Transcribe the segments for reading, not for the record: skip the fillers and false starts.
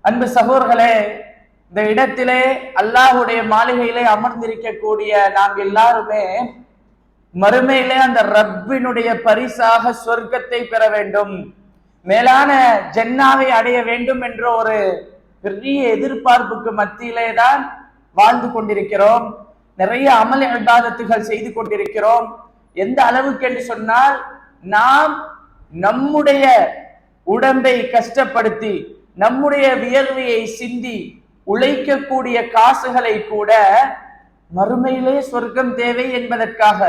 அன்பு சகோதரர்களே, இந்த இடத்திலே அல்லாஹ்வுடைய மாளிகையிலே அமர்ந்திருக்கக்கூடிய நாம் எல்லாருமே மறுமையிலே அந்த ரப்பினுடைய பரிசாக சொர்க்கத்தை பெற வேண்டும், மேலான ஜன்னாவை அடைய வேண்டும் என்ற ஒரு பெரிய எதிர்பார்ப்புக்கு மத்தியிலே தான் வாழ்ந்து கொண்டிருக்கிறோம். நிறைய அமல் இபாதத்துகள் செய்து கொண்டிருக்கிறோம். எந்த அளவுக்கு என்று சொன்னால், நாம் நம்முடைய உடம்பை கஷ்டப்படுத்தி நம்முடைய வியர்வையை சிந்தி உழைக்கக்கூடிய காசுகளை கூட மறுமையிலே சொர்க்கம் தேவை என்பதற்காக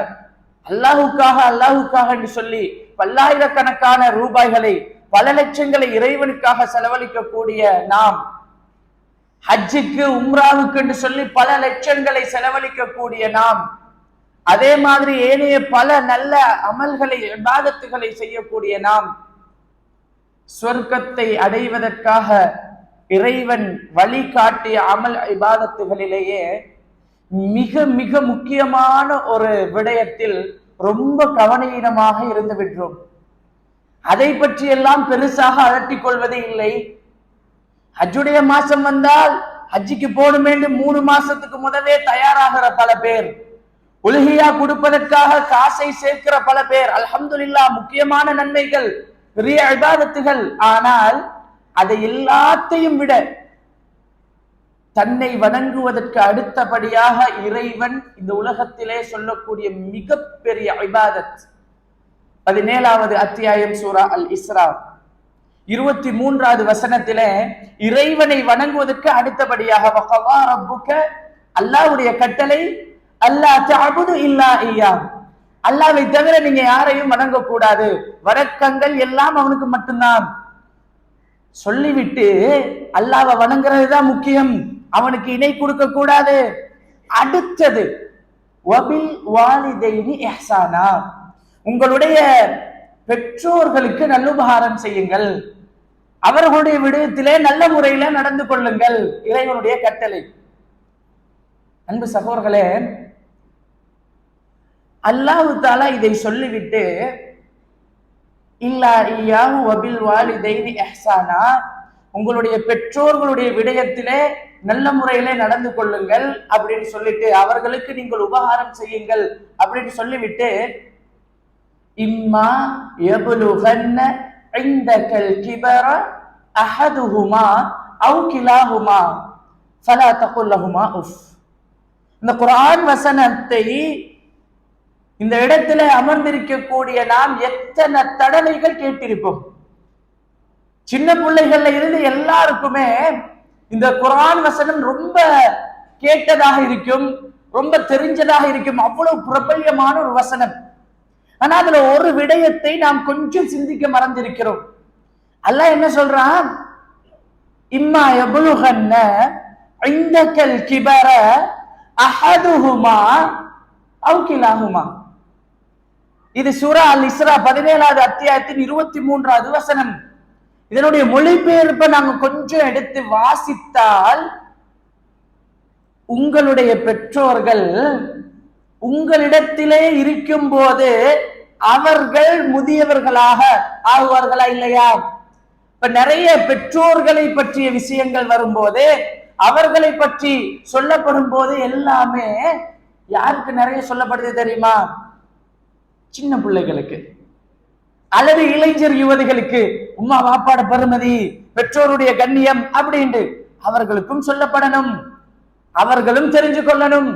அல்லாஹுக்காக என்று சொல்லி பல்லாயிரக்கணக்கான ரூபாய்களை, பல லட்சங்களை இறைவனுக்காக செலவழிக்கக்கூடிய நாம், ஹஜ்ஜுக்கு உம்ராவுக்கு என்று சொல்லி பல லட்சங்களை செலவழிக்கக்கூடிய நாம், அதே மாதிரி ஏனைய பல நல்ல அமல்களை இபாதத்துகளை செய்யக்கூடிய நாம், சொர்க்கத்தை அடைவதற்காக இறைவன் வழிகாட்டிய அமல் இபாதத்துகளிலேயே மிக மிக முக்கியமான ஒரு விடயத்தில் ரொம்ப கவனீனமாக இருந்து விட்டோம். அதை பற்றி எல்லாம் பெருசாக அலட்டிக் கொள்வதே இல்லை. ஹஜ்ஜுடைய மாசம் வந்தால் ஹஜ்ஜிக்கு போகணும் என்று 3 மாசத்துக்கு முதலே தயாராகிற பல பேர், உலுஹியா கொடுப்பதற்காக காசை சேர்க்கிற பல பேர். அல்ஹம்துலில்லாஹ், முக்கியமான நன்மைகள், பெரிய இபாதத்துகள். ஆனால் அதை எல்லாத்தையும் விட தன்னை வணங்குவதற்கு அடுத்தபடியாக இறைவன் இந்த உலகத்திலே சொல்லக்கூடிய மிகப்பெரிய இபாதத் 17வது அத்தியாயம் சூரா அல் இஸ்ரா 23வது வசனத்திலே இறைவனை வணங்குவதற்கு அடுத்தபடியாக வகவா ரப்புக, அல்லாஹ்வுடைய கட்டளை, அல்லா தஅபுது இல்லா இய்யா, அல்லாஹ்வை தவிர நீங்க யாரையும் வணங்கக்கூடாது, வணக்கங்கள் எல்லாம் அவனுக்கு மட்டும்தான் சொல்லிவிட்டு அல்லாஹ்வை வணங்குறது தான் முக்கியம், அவனுக்கு இணை கொடுக்க கூடாது. அடுத்தது வபில் வாலிதைனி இஹ்சானா, உங்களுடைய பெற்றோர்களுக்கு நல்லுபகாரம் செய்யுங்கள், அவர்களுடைய விடயத்திலே நல்ல முறையில நடந்து கொள்ளுங்கள், இறைவனுடைய கட்டளை. அன்பு சகோதரர்களே, அல்லாஹ் தஆலா இதை சொல்லிவிட்டு இல்லா இய்யாஹு வபில் வாலிதைனி இஹ்சானா, உங்களுடைய பெற்றோர்களுடைய விடயத்திலே நல்ல முறையிலே நடந்து கொள்ளுங்கள் அப்படின்னு சொல்லிட்டு, அவர்களுக்கு நீங்கள் உபகாரம் செய்யுங்கள் அப்படின்னு சொல்லிவிட்டு, இம்மா யபுலுகன்ன இந்தகல் கிபர அஹதுஹுமா அவ் கிலாஹுமா ஃபலா தகுல் லஹுமா உஃப். இந்த குர்ஆன் வசனத்தை இந்த இடத்துல அமர்ந்திருக்கக்கூடிய நாம் எத்தனை தடவைகள் கேட்டிருப்போம். சின்ன பிள்ளைகள்ல இருந்து எல்லாருக்குமே இந்த குர்ஆன் வசனம் ரொம்ப கேட்டதாக இருக்கும், ரொம்ப தெரிஞ்சதாக இருக்கும். அவ்வளவு பிரபல்யமான ஒரு வசனம். ஆனா அதுல ஒரு விடயத்தை நாம் கொஞ்சம் சிந்திக்க மறந்திருக்கிறோம். அல்லாஹ் என்ன சொல்றான்? இம்மா யபுலுகன்ன இந்தகல் கிபர அஹதுஹுமா அவ் கிலாஹுமா. இது சூரா அல் இஸ்ரா 17வது அத்தியாயத்தின் 23வது வசனம். இதனுடைய மொழிபெயர்ப்பை நாங்க கொஞ்சம் எடுத்து வாசித்தால், உங்களுடைய பெற்றோர்கள் உங்களிடத்திலே இருக்கும் போது அவர்கள் முதியவர்களாக ஆகுவார்களா இல்லையா? இப்ப நிறைய பெற்றோர்களை பற்றிய விஷயங்கள் வரும்போது, அவர்களை பற்றி சொல்லப்படும் போது எல்லாமே யாருக்கு நிறைய சொல்லப்படுது தெரியுமா? சின்ன பிள்ளைகளுக்கு அல்லது இளைஞர் யுவதிகளுக்கு. உம்மா வாப்பாட பெருமதி, பெற்றோருடைய கண்ணியம் அப்படின்ட்டு அவர்களுக்கும் சொல்லப்படணும், அவர்களும் தெரிஞ்சு கொள்ளணும்.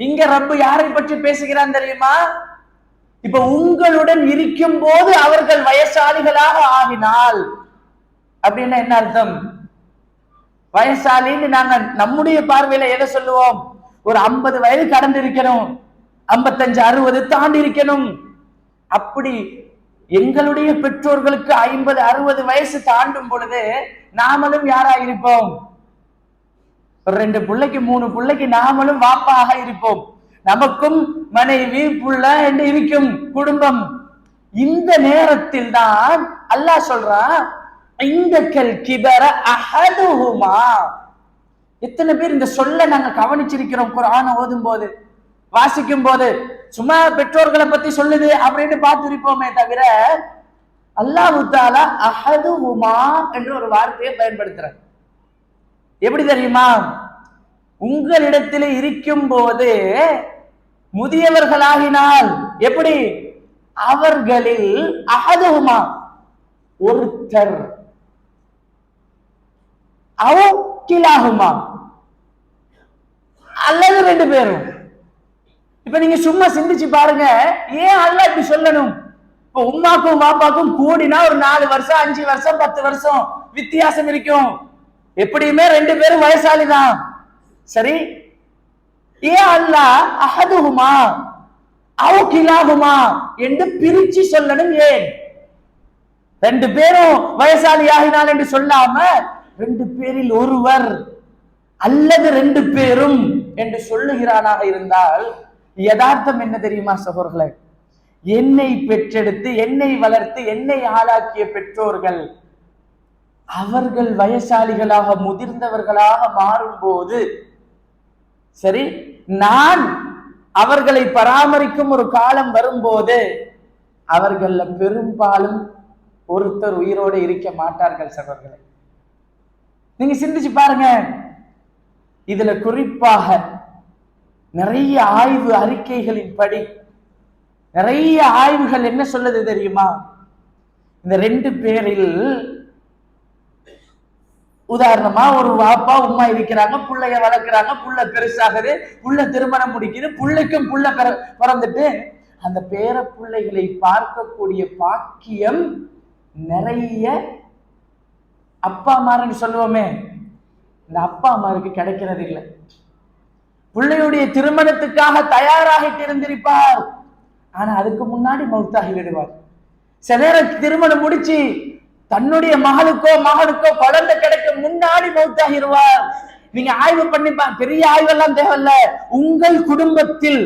இங்க ரப்பு யாரை பற்றி பேசுகிறான் தெரியுமா? இப்ப உங்களுடன் இருக்கும் போது அவர்கள் வயசாளிகளாக ஆகினால் அப்படின்னா என்ன அர்த்தம்? வயசாலின்னு நாங்க நம்முடைய பார்வையில எதை சொல்லுவோம்? ஒரு 50 வயது கடந்து இருக்கணும், 55 60 தாண்டி இருக்கணும். அப்படி எங்களுடைய பெற்றோர்களுக்கு 50 60 வயசு தாண்டும் பொழுது நாமளும் யாரா இருப்போம்? 2 பிள்ளைக்கு 3 பிள்ளைக்கு நாமளும் வாப்பாக இருப்போம். நமக்கும் மனைவி புள்ள என்று இருக்கும் குடும்பம். இந்த நேரத்தில் தான் அல்லாஹ் சொல்றான், இந்தகல் கிபர அஹதுஹுமா. எத்தனை பேர் இந்த சொல்ல நாங்க கவனிச்சிருக்கிறோம்? குர்ஆனை ஓதும் போது, வாசிக்கும் போது சும்மா பெற்றோர்களை பத்தி சொல்லுது அப்படின்னு பார்த்திருப்போமே தவிர, அல்லாஹ் தஆலா அஹதுஹுமா என்ற ஒரு வார்த்தையை பயன்படுத்துறார். எப்படி தெரியுமா? உங்களிடத்தில் இருக்கும் போது முதியவர்களாகினால் எப்படி? அவர்களில் அஹதுஹுமா ஒருத்தர், அவ் கிலாஹுமா அல்லது ரெண்டு பேரும். இப்ப நீங்க சும்மா சிந்திச்சு பாருங்க, ஏன் அல்லாஹ் இப்படி சொல்லணும்? இப்ப உம்மாக்கும் பாப்பாக்கும் கூடினா ஒரு 4 வருஷம் 5 வருஷம் 10 வருஷம் வித்தியாசம் இருக்கும். எப்படியுமே ரெண்டு பேரும் வயசாளிதான். சரி, ஏன் அல்லாஹ் அஹதுஹுமா அவ் கிலாஹுமா என்று பிரிச்சு சொல்லணும்? ஏன் ரெண்டு பேரும் வயசாளி ஆகினால் என்று சொல்லாம ரெண்டு பேரில் ஒருவர் அல்லது ரெண்டு பேரும் என்று சொல்லுகிறானாக இருந்தால் யதார்த்தம் என்ன தெரியுமா சகோதரர்களே? என்னை பெற்றெடுத்து என்னை வளர்த்து என்னை ஆளாக்கிய பெற்றோர்கள் அவர்கள் வயசாளிகளாக முதிர்ந்தவர்களாக மாறும்போது, சரி, நான் அவர்களை பராமரிக்கும் ஒரு காலம் வரும்போது அவர்கள் பெரும்பாலும் ஒருத்தர் உயிரோடு இருக்க மாட்டார்கள் சகோதரர்களே. நீங்க சிந்திச்சு பாருங்க. இதுல குறிப்பாக நிறைய ஆய்வு அறிக்கைகளின் படி நிறைய ஆய்வுகள் என்ன சொல்லுது தெரியுமா? இந்த ரெண்டு பேரில் உதாரணமா ஒரு வாப்பா உம்மா இருக்கிறாங்க, புள்ளைய வளர்க்கிறாங்க, புள்ள பெருசாகுது, புள்ள திருமணம் முடிக்குது, புள்ளைக்கும் புள்ள பிறந்துட்டு அந்த பேர பிள்ளைகளை பார்க்கக்கூடிய பாக்கியம் நிறைய அப்பா அம்மான்னு சொல்லுவோமே, இந்த அப்பா அம்மாருக்கு கிடைக்கிறது இல்லை. பிள்ளையுடைய திருமணத்துக்காக தயாராகிட்டு இருந்திருப்பார், ஆனா அதுக்கு முன்னாடி மௌத்தாகி விடுவார். சில நேரம் திருமணம் முடிச்சு தன்னுடைய மகளுக்கோ குழந்தை கிடைக்க முன்னாடி மௌத்தாகிடுவார். நீங்க ஆய்வு பண்ணிப்பா, பெரிய ஆய்வெல்லாம் தேவையில்ல. உங்கள் குடும்பத்தில்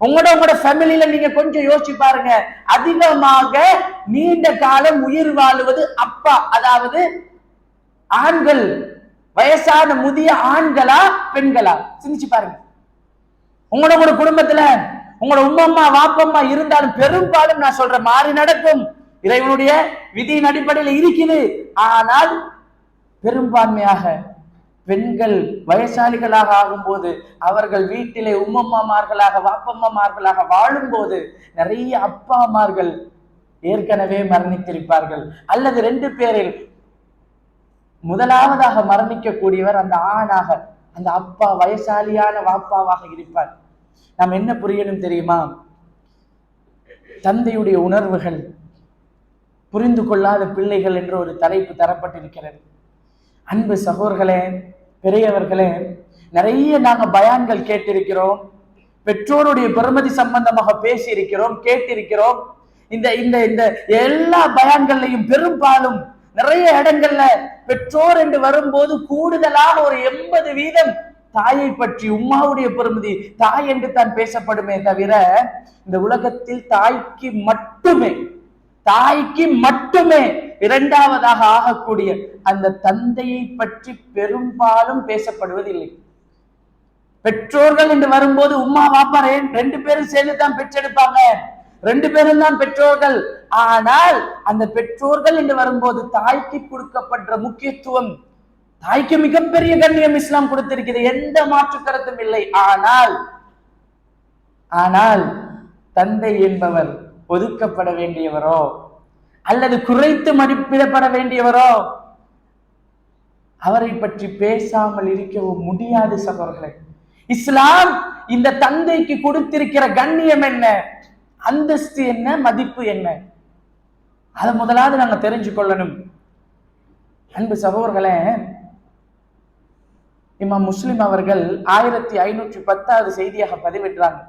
உங்களோட ஃபேமிலியில நீங்க கொஞ்சம் யோசிச்சு பாருங்க. அதிகமாக நீண்ட காலம் உயிர் வாழுவது அப்பா, அதாவது ஆண்கள், வயசான முதிய ஆண்களா பெண்களா? சிந்திச்சு பாருங்க. உங்களோட குடும்பத்துல உங்களோட உம்மம்மா வாப்பம்மா இருந்தாலும் பெரும்பாலும் நான் சொல்ற மாறி நடக்கும், இறைவனுடைய விதியின் அடிப்படையில் இருக்குது. ஆனால் பெரும்பான்மையாக பெண்கள் வயசாளிகளாக ஆகும்போது அவர்கள் வீட்டிலே உம்மம்மாமார்களாக வாப்பம்மாமார்களாக வாழும் போது நிறைய அப்பா அம்மார்கள் ஏற்கனவே மரணித்திருப்பார்கள். அல்லது ரெண்டு பேரில் முதலாவதாக மரணிக்க கூடியவர் அந்த ஆணாக, அந்த அப்பா வயசாலியான வாப்பாவாக இருப்பார். நாம் என்ன புரியணும் தெரியுமா? தந்தையுடைய உணர்வுகள் புரிந்து கொள்ளாத பிள்ளைகள் என்ற ஒரு தலைப்பு தரப்பட்டிருக்கிறது. அன்பு சகோதரர்களே, பெரியவர்களே, நிறைய நாங்க பயான்கள் கேட்டிருக்கிறோம், பெற்றோருடைய பெருமதி சம்பந்தமாக பேசி இருக்கிறோம், கேட்டிருக்கிறோம். இந்த இந்த இந்த எல்லா பயான்கள்லையும் பெரும்பாலும் நிறைய இடங்கள்ல பெற்றோர் என்று வரும்போது கூடுதலாக ஒரு 80% தாயை பற்றி, உம்மாவுடைய பெருமதி, தாய் என்று தான் பேசப்படுமே தவிர இந்த உலகத்தில் தாய்க்கு மட்டுமே இரண்டாவதாக ஆகக்கூடிய அந்த தந்தையை பற்றி பெரும்பாலும் பேசப்படுவதில்லை. பெற்றோர்கள் என்று வரும்போது உம்மா வாப்பா ரெண்டு பேரும் சேர்ந்து தான் பெற்றெடுப்பாங்க, ரெண்டு பேரும் தான் பெற்றோர்கள். ஆனால் அந்த பெற்றோர்கள் என்று வரும்போது தாய்க்கு கொடுக்கப்படுற முக்கியத்துவம், தாய்க்கு மிகப்பெரிய கண்ணியம் இஸ்லாம் கொடுத்திருக்கிறது, எந்த மாற்று கருத்தும் இல்லை. ஆனால் தந்தை என்பவர் ஒதுக்கப்பட வேண்டியவரோ அல்லது குறைத்து மதிப்பிடப்பட வேண்டியவரோ, அவரை பற்றி பேசாமல் இருக்கவும் முடியாது சகோதரர்களே. இஸ்லாம் இந்த தந்தைக்கு கொடுத்திருக்கிற கண்ணியம் என்ன, அந்தஸ்து என்ன, மதிப்பு என்ன, அதை முதலாவது நாங்க தெரிஞ்சு கொள்ளணும். அன்பு சகோதரர்களே, இமாம் முஸ்லிம் அவர்கள் 1510வது செய்தியாக பதிவிட்டாங்க.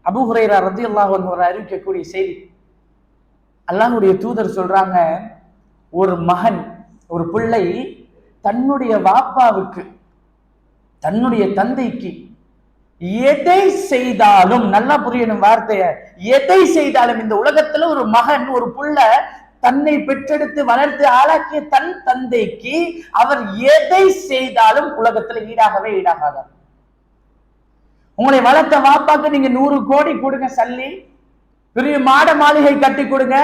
அபூ ஹுரைரா ரலியல்லாஹு அன்ஹு அறிவிக்கக்கூடிய செய்தி. அல்லாஹ்வுடைய தூதர் சொல்றாங்க, ஒரு மகன், ஒரு பிள்ளை தன்னுடைய வாப்பாவுக்கு, தன்னுடைய தந்தைக்கு எதை செய்தாலும், நல்லா புரியணும் வார்த்தைய, எதை செய்தாலும், இந்த உலகத்துல ஒரு மகன், ஒரு புள்ள தன்னை பெற்றெடுத்து வளர்த்து ஆளாக்கிய தன் தந்தைக்கு அவர் எதை செய்தாலும் உலகத்துல ஈடாகாதார். உங்களை வளர்த்த வாப்பாக்கு நீங்க 100 கோடி கொடுங்க, சல்லி, பெரிய மாட மாளிகை கட்டி கொடுங்க,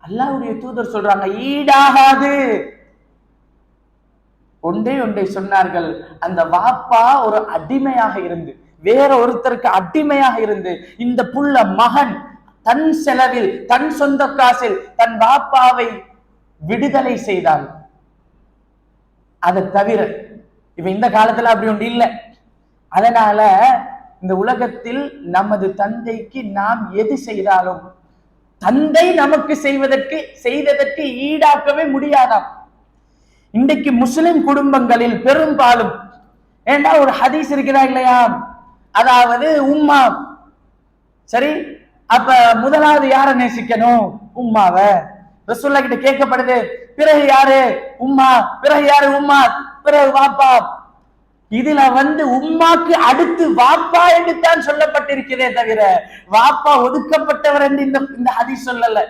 அல்லாஹ்வுடைய தூதர் சொல்றாங்க ஈடாகாது. ஒன்றே ஒன்றை சொன்னார்கள். அந்த வாப்பா ஒரு அடிமையாக இருந்து, வேற ஒருத்தருக்கு அடிமையாக இருந்து, இந்த புள்ள மகன் தன் செலவில் தன் சொந்த காசில் தன் வாப்பாவை விடுதலை செய்தான். அதை தவிர இப்ப இந்த காலத்துல அப்படி ஒன்று இல்லை. அதனால இந்த உலகத்தில் நமது தந்தைக்கு நாம் எது செய்தாலும் தந்தை நமக்கு செய்ததற்கு ஈடாக்கவே முடியாதாம். இன்றைக்கு முஸ்லிம் குடும்பங்களில் பெரும்பாலும் ஏண்டா ஒரு ஹதீஸ் இருக்கிறா இல்லையா, அதாவது உம்மா சரி, அப்ப முதலாவது யார நேசிக்கணும்? உம்மாவை. ரசூலுல்லாஹ் கிட்ட கேட்கப்படுது, பிறகு யாரு? உம்மா. பிறகு யாரு? உம்மா. பிறகு வாப்பா. இதுல உம்மாக்கு அடுத்து வாப்பா என்று தான் சொல்லப்பட்டிருக்கிறதே தவிர வாப்பா ஒதுக்கப்பட்டவர் என்று இந்த ஹதீஸ் சொல்லல.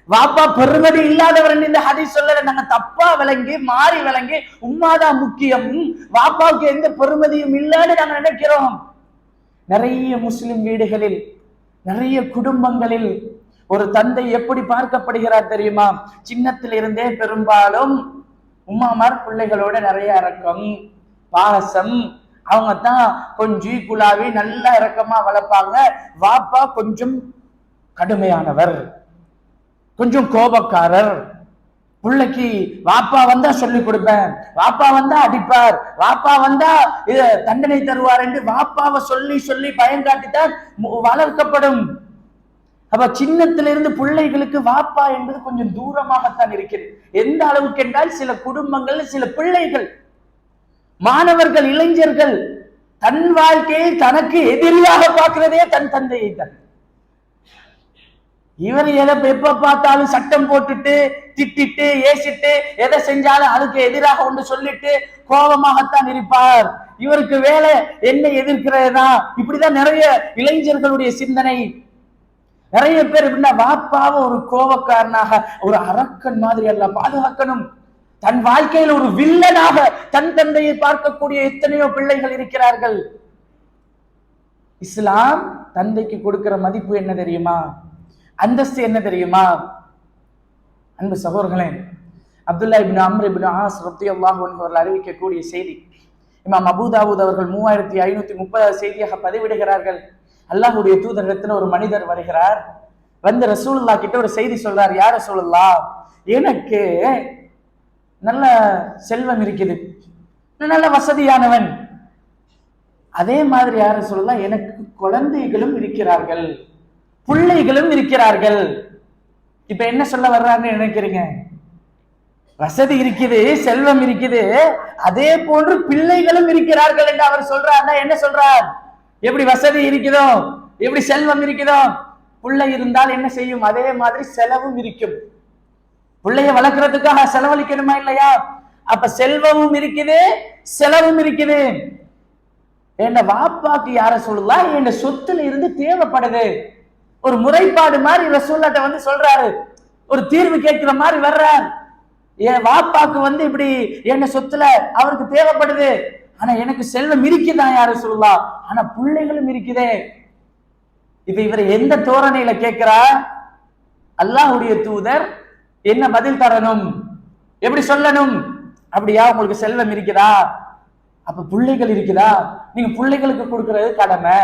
வாப்பா பெருமதி இல்லாதவர் என்று இந்த ஹதீஸ் சொல்லல. நாங்க தப்பா விளங்கி மாறி விளங்கி உம்மாதான் முக்கியம், வாப்பாவுக்கு எந்த பெருமதியும் இல்லைன்னு நாங்க நினைக்கிறோம். நிறைய முஸ்லிம் வீடுகளில், நிறைய குடும்பங்களில் ஒரு தந்தை எப்படி பார்க்கப்படுகிறார் தெரியுமா? சின்னத்திலிருந்தே பெரும்பாலும் உம்மாமார் பிள்ளைகளோட நிறைய இரக்கம் பாசம், அவங்க தான் கொஞ்சி குழாவி நல்லா இரக்கமா வளர்ப்பாங்க. வாப்பா கொஞ்சம் கடுமையானவர், கொஞ்சம் கோபக்காரர். பிள்ளைக்கு வாப்பா வந்தா சொல்லி கொடுப்பேன், வாப்பா வந்தா அடிப்பார், வாப்பா வந்தா தண்டனை தருவார் என்று வாப்பாவை சொல்லி சொல்லி பயங்காட்டித்தான் வளர்க்கப்படும். அப்ப சின்னத்திலிருந்து பிள்ளைகளுக்கு வாப்பா என்பது கொஞ்சம் தூரமாகத்தான் இருக்கிறது. எந்த அளவுக்கு என்றால் சில குடும்பங்கள், சில பிள்ளைகள், மாணவர்கள், இளைஞர்கள் தன் வாழ்க்கையை தனக்கு எதிரியாக பார்க்கிறதே தன் தந்தையை தான். இவர் எதை எப்ப பார்த்தாலும் சட்டம் போட்டுட்டு திட்டிட்டு ஏசிட்டு எதை செஞ்சாலும் அதுக்கு எதிராக ஒன்று சொல்லிட்டு கோபமாகத்தான் இருப்பார். இவருக்கு வேலை என்னை எதிர்க்கிறதா? இப்படிதான் நிறைய இளைஞர்களுடைய சிந்தனை. நிறைய பேர் எப்படின்னா வாப்பாவை ஒரு கோபக்காரனாக, ஒரு அரக்கன் மாதிரி எல்லாம் பாதுகாக்கணும். தன் வாழ்க்கையில் ஒரு வில்லனாக தன் தந்தையை பார்க்கக்கூடிய எத்தனையோ பிள்ளைகள் இருக்கிறார்கள். இஸ்லாம் தந்தைக்கு கொடுக்கிற மதிப்பு என்ன தெரியுமா? அந்தஸ்து என்ன தெரியுமா? அன்பு சகோதரர்களே, அப்துல்லா இப்னு அம்ர் இப்னு ஆஸ் ரலியல்லாஹு அன்ஹு அவர்கள் அறிவிக்கக்கூடிய செய்தி, இமாம் அபூ தாவூத் அவர்கள் 3530 செய்தியாக பதிவிடுகிறார்கள். அல்லாஹ்வுடைய தூதரிடத்தில் ஒரு மனிதர் வருகிறார். ரசூலுல்லாஹ் கிட்ட ஒரு செய்தி சொல்றார். யார் ரசூலுல்லாஹ், எனக்கு நல்ல செல்வம் இருக்குது, நல்ல வசதியானவன், அதே மாதிரி யார சொல்லலாம், எனக்கு குழந்தைகளும் இருக்கிறார்கள், பிள்ளைகளும் இருக்கிறார்கள். இப்ப என்ன சொல்ல வர்றாருன்னு நினைக்கிறீங்க? வசதி இருக்குது, செல்வம் இருக்குது, அதே போன்று பிள்ளைகளும் இருக்கிறார்கள் என்று அவர் சொல்றாருன்னா என்ன சொல்றார்? எப்படி வசதி இருக்குதோ, எப்படி செல்வம் இருக்குதோ, பிள்ளை இருந்தால் என்ன செய்யும்? அதே மாதிரி செலவும் இருக்கும். பிள்ளைய வளர்க்கறதுக்காக செலவழிக்கணுமா இல்லையா? அப்ப செல்வமும் இருக்குது, செலவும் இருக்குது. என் வாப்பாக்கு யார சொல்லலாம், என் சொத்துல இருந்து தேவைப்படுது. ஒரு முறைப்பாடு மாதிரி ரசூலுல்லாஹ் சொல்றாரு, ஒரு தீர்வு கேட்கிற மாதிரி வர்றார். என் வாப்பாக்கு இப்படி என்ன சொத்துல அவருக்கு தேவைப்படுது, ஆனா எனக்கு செல்வம் இருக்குதான் யார சொல்லலாம், ஆனா பிள்ளைகளும் இருக்குதே. இப்ப இவர் எந்த தோரணையில கேட்கிறார்? அல்லாஹ்வுடைய தூதர் என்ன பதில் தரணும், எப்படி சொல்லணும்? அப்படியா, உங்களுக்கு செல்வம் இருக்குதா, அப்ப பிள்ளைகள் இருக்குதா, நீங்க பிள்ளைகளுக்கு கொடுக்கறது கடமை,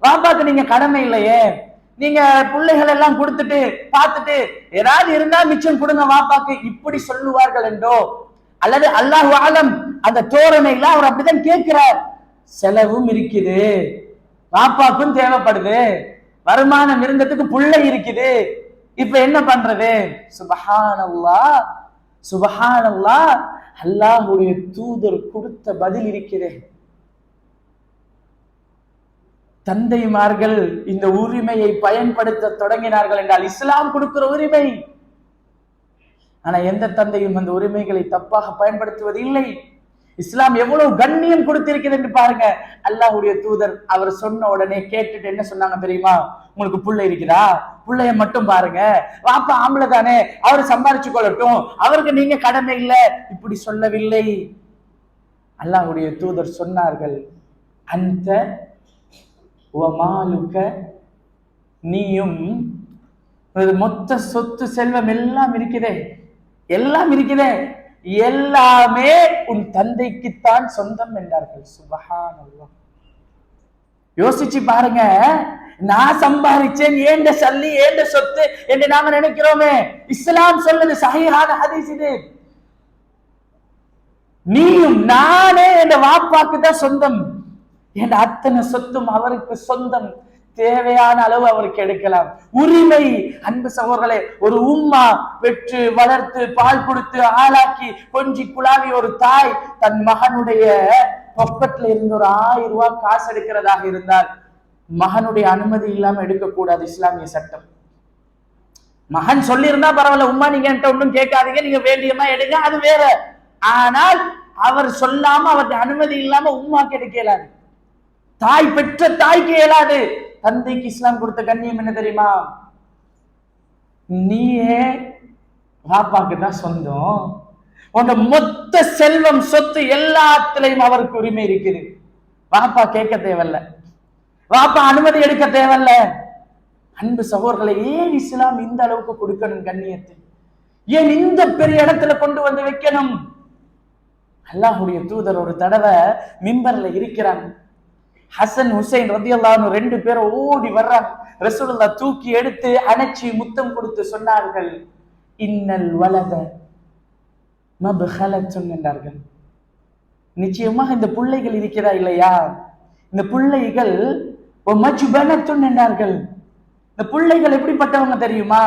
வாப்பாக்கு நீங்க கடமை இல்லையே. நீங்க பிள்ளைகள் எல்லாம் கொடுத்துட்டு பார்த்துட்டு ஏதாவது இருந்தா மிச்சம் கொடுங்க வாப்பாக்கு, இப்படி சொல்லுவார்கள் என்றோ, அல்லது அல்லாஹு ஆலம் அந்த தோரணையில அவர் அப்படிதான் கேட்கிறார். செலவும் இருக்குது, வாப்பாக்கும் தேவைப்படுது, வருமானம் இருந்ததுக்கு பிள்ளை இருக்குது, இப்ப என்ன பண்றது? சுபஹானல்லாஹ், சுபஹானல்லாஹ், அல்லாஹ்வுடைய தூதர் கொடுத்த பதில் இருக்கிறது. தந்தைமார்கள் இந்த உரிமையை பயன்படுத்த தொடங்கினார்கள் என்றால் இஸ்லாம் கொடுக்கிற உரிமை. ஆனா எந்த தந்தையும் அந்த உரிமைகளை தப்பாக பயன்படுத்துவது இல்லை. இஸ்லாம் எவ்வளவு கண்ணியம் கொடுத்திருக்கிறது என்று பாருங்க. அல்லாஹ்வுடைய தூதர் அவர் சொன்ன உடனே கேட்டுட்டு என்ன சொன்னாங்க தெரியுமா? உங்களுக்கு புள்ளை இருக்குதா, புள்ளைய மட்டும் பாருங்க, வாப்பா ஆம்பளை தானே, அவரு சம்பாரிச்சு கொள்ளட்டும், அவருக்கு நீங்க கடமை இல்லை, இப்படி சொல்லவில்லை. அல்லாஹ்வுடைய தூதர் சொன்னார்கள், அந்த வமாலுக, நீயும் மொத்த சொத்து செல்வம் எல்லாம் இருக்குதே, எல்லாம் இருக்குதே, எல்லாமே உன் தந்தைக்குத்தான் சொந்தம் என்றார்கள். சுப்ஹானல்லாஹ். யோசிச்சு பாருங்க, நான் சம்பாதிச்சேன், ஏண்ட சல்லி, ஏண்ட சொத்து என்று நாம நினைக்கிறோமே. இஸ்லாம் சொல்லுது, சஹீஹான ஹதீஸ் இது, நீயும் நானே என் வாப்பாக்கு தான் சொந்தம், என் அத்தனை சொத்தும் அவருக்கு சொந்தம், தேவையான அளவு அவருக்கு எடுக்கலாம், உரிமை. அன்பு சகோதரர்களே, ஒரு உம்மா பெற்று வளர்த்து பால் கொடுத்து ஆளாக்கி கொஞ்சி குழாவி ஒரு தாய் தன் மகனுடைய பொக்கெட்ல இருந்து ஒரு 1000 ரூபாய் காசு எடுக்கிறதாக இருந்தால் மகனுடைய அனுமதி இல்லாம எடுக்கக்கூடாது, இஸ்லாமிய சட்டம். மகன் சொல்லி இருந்தா பரவாயில்ல, உம்மா நீங்க என்கிட்ட ஒன்றும் கேட்காதீங்க, நீங்க வேண்டியமா எடுங்க, அது வேற. ஆனால் அவர் சொல்லாம அவருடைய அனுமதி இல்லாம உம்மாக்கு எடுக்க இயலாது, தாய் பெற்ற தாய்க்கு இயலாது. தந்தைக்கு இஸ்லாம் கொடுத்த கண்ணியம் என்ன தெரியுமா? நீயே வாப்பாக்கு தான் சொந்தம், உங்க மொத்த செல்வம் சொத்து எல்லாத்திலையும் அவருக்கு உரிமை இருக்குது. வாப்பா கேட்க தேவையில்ல, வாப்பா அனுமதி எடுக்க தேவையில்ல. அன்பு சகோதரர்களை, ஏன் இஸ்லாம் இந்த அளவுக்கு கொடுக்கணும் கண்ணியத்தை? ஏன் இந்த பெரிய இடத்துல கொண்டு வந்து வைக்கணும்? அல்லாஹ்வுடைய தூதர் ஒரு தடவை மிம்பர்ல இருக்கிறாங்க. ஹசன் ஹுசைன் ரலியல்லாஹு அன்ஹு 2 பேரும் ஓடி வர்றாங்க. ரசூலுல்லாஹ் தூக்கி எடுத்து அணைச்சி முத்தம் கொடுத்து சொன்னார்கள், இன்னல் வலத மப்ஹலத்துன் என்றார்கள். நிச்சயமாக இந்த பிள்ளைகள் இருக்கிறா இல்லையா, இந்த பிள்ளைகள் மஜ்பனத்துன் என்றார்கள். இந்த பிள்ளைகள் எப்படிப்பட்டவங்க தெரியுமா?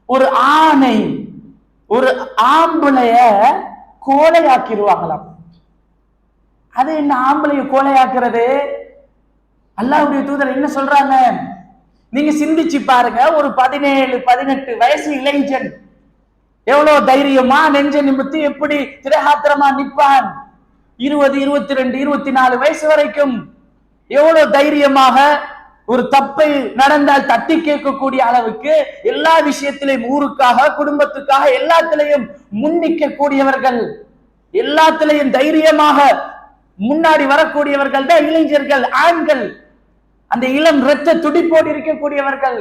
ஒரு ஆணை, ஒரு ஆம்பளைய கோலையாக்கிடுவாங்களாம். அது என்ன ஆம்பளைய கோலையாக்குறது? அல்லாஹ்வுடைய தூதர் என்ன சொல்றாங்க? நீங்க சிந்திச்சு பாருங்க, ஒரு 17-18 வயசு இளைஞன் எவ்வளவு தைரியமா நெஞ்ச நிமித்தி எப்படி திரகாத்திரமா நிற்பான். 20, 22, 24 வயசு வரைக்கும் எவ்வளவு தைரியமாக ஒரு தப்பை நடந்தால் தட்டி கேட்கக்கூடிய அளவுக்கு எல்லா விஷயத்திலையும் ஊருக்காக குடும்பத்துக்காக எல்லாத்திலையும் முன்னிக்க கூடியவர்கள், எல்லாத்திலையும் தைரியமாக முன்னாடி வரக்கூடியவர்கள் தான் இளைஞர்கள், ஆண்கள், அந்த இளம் இரத்த துடிப்போடு இருக்கக்கூடியவர்கள்.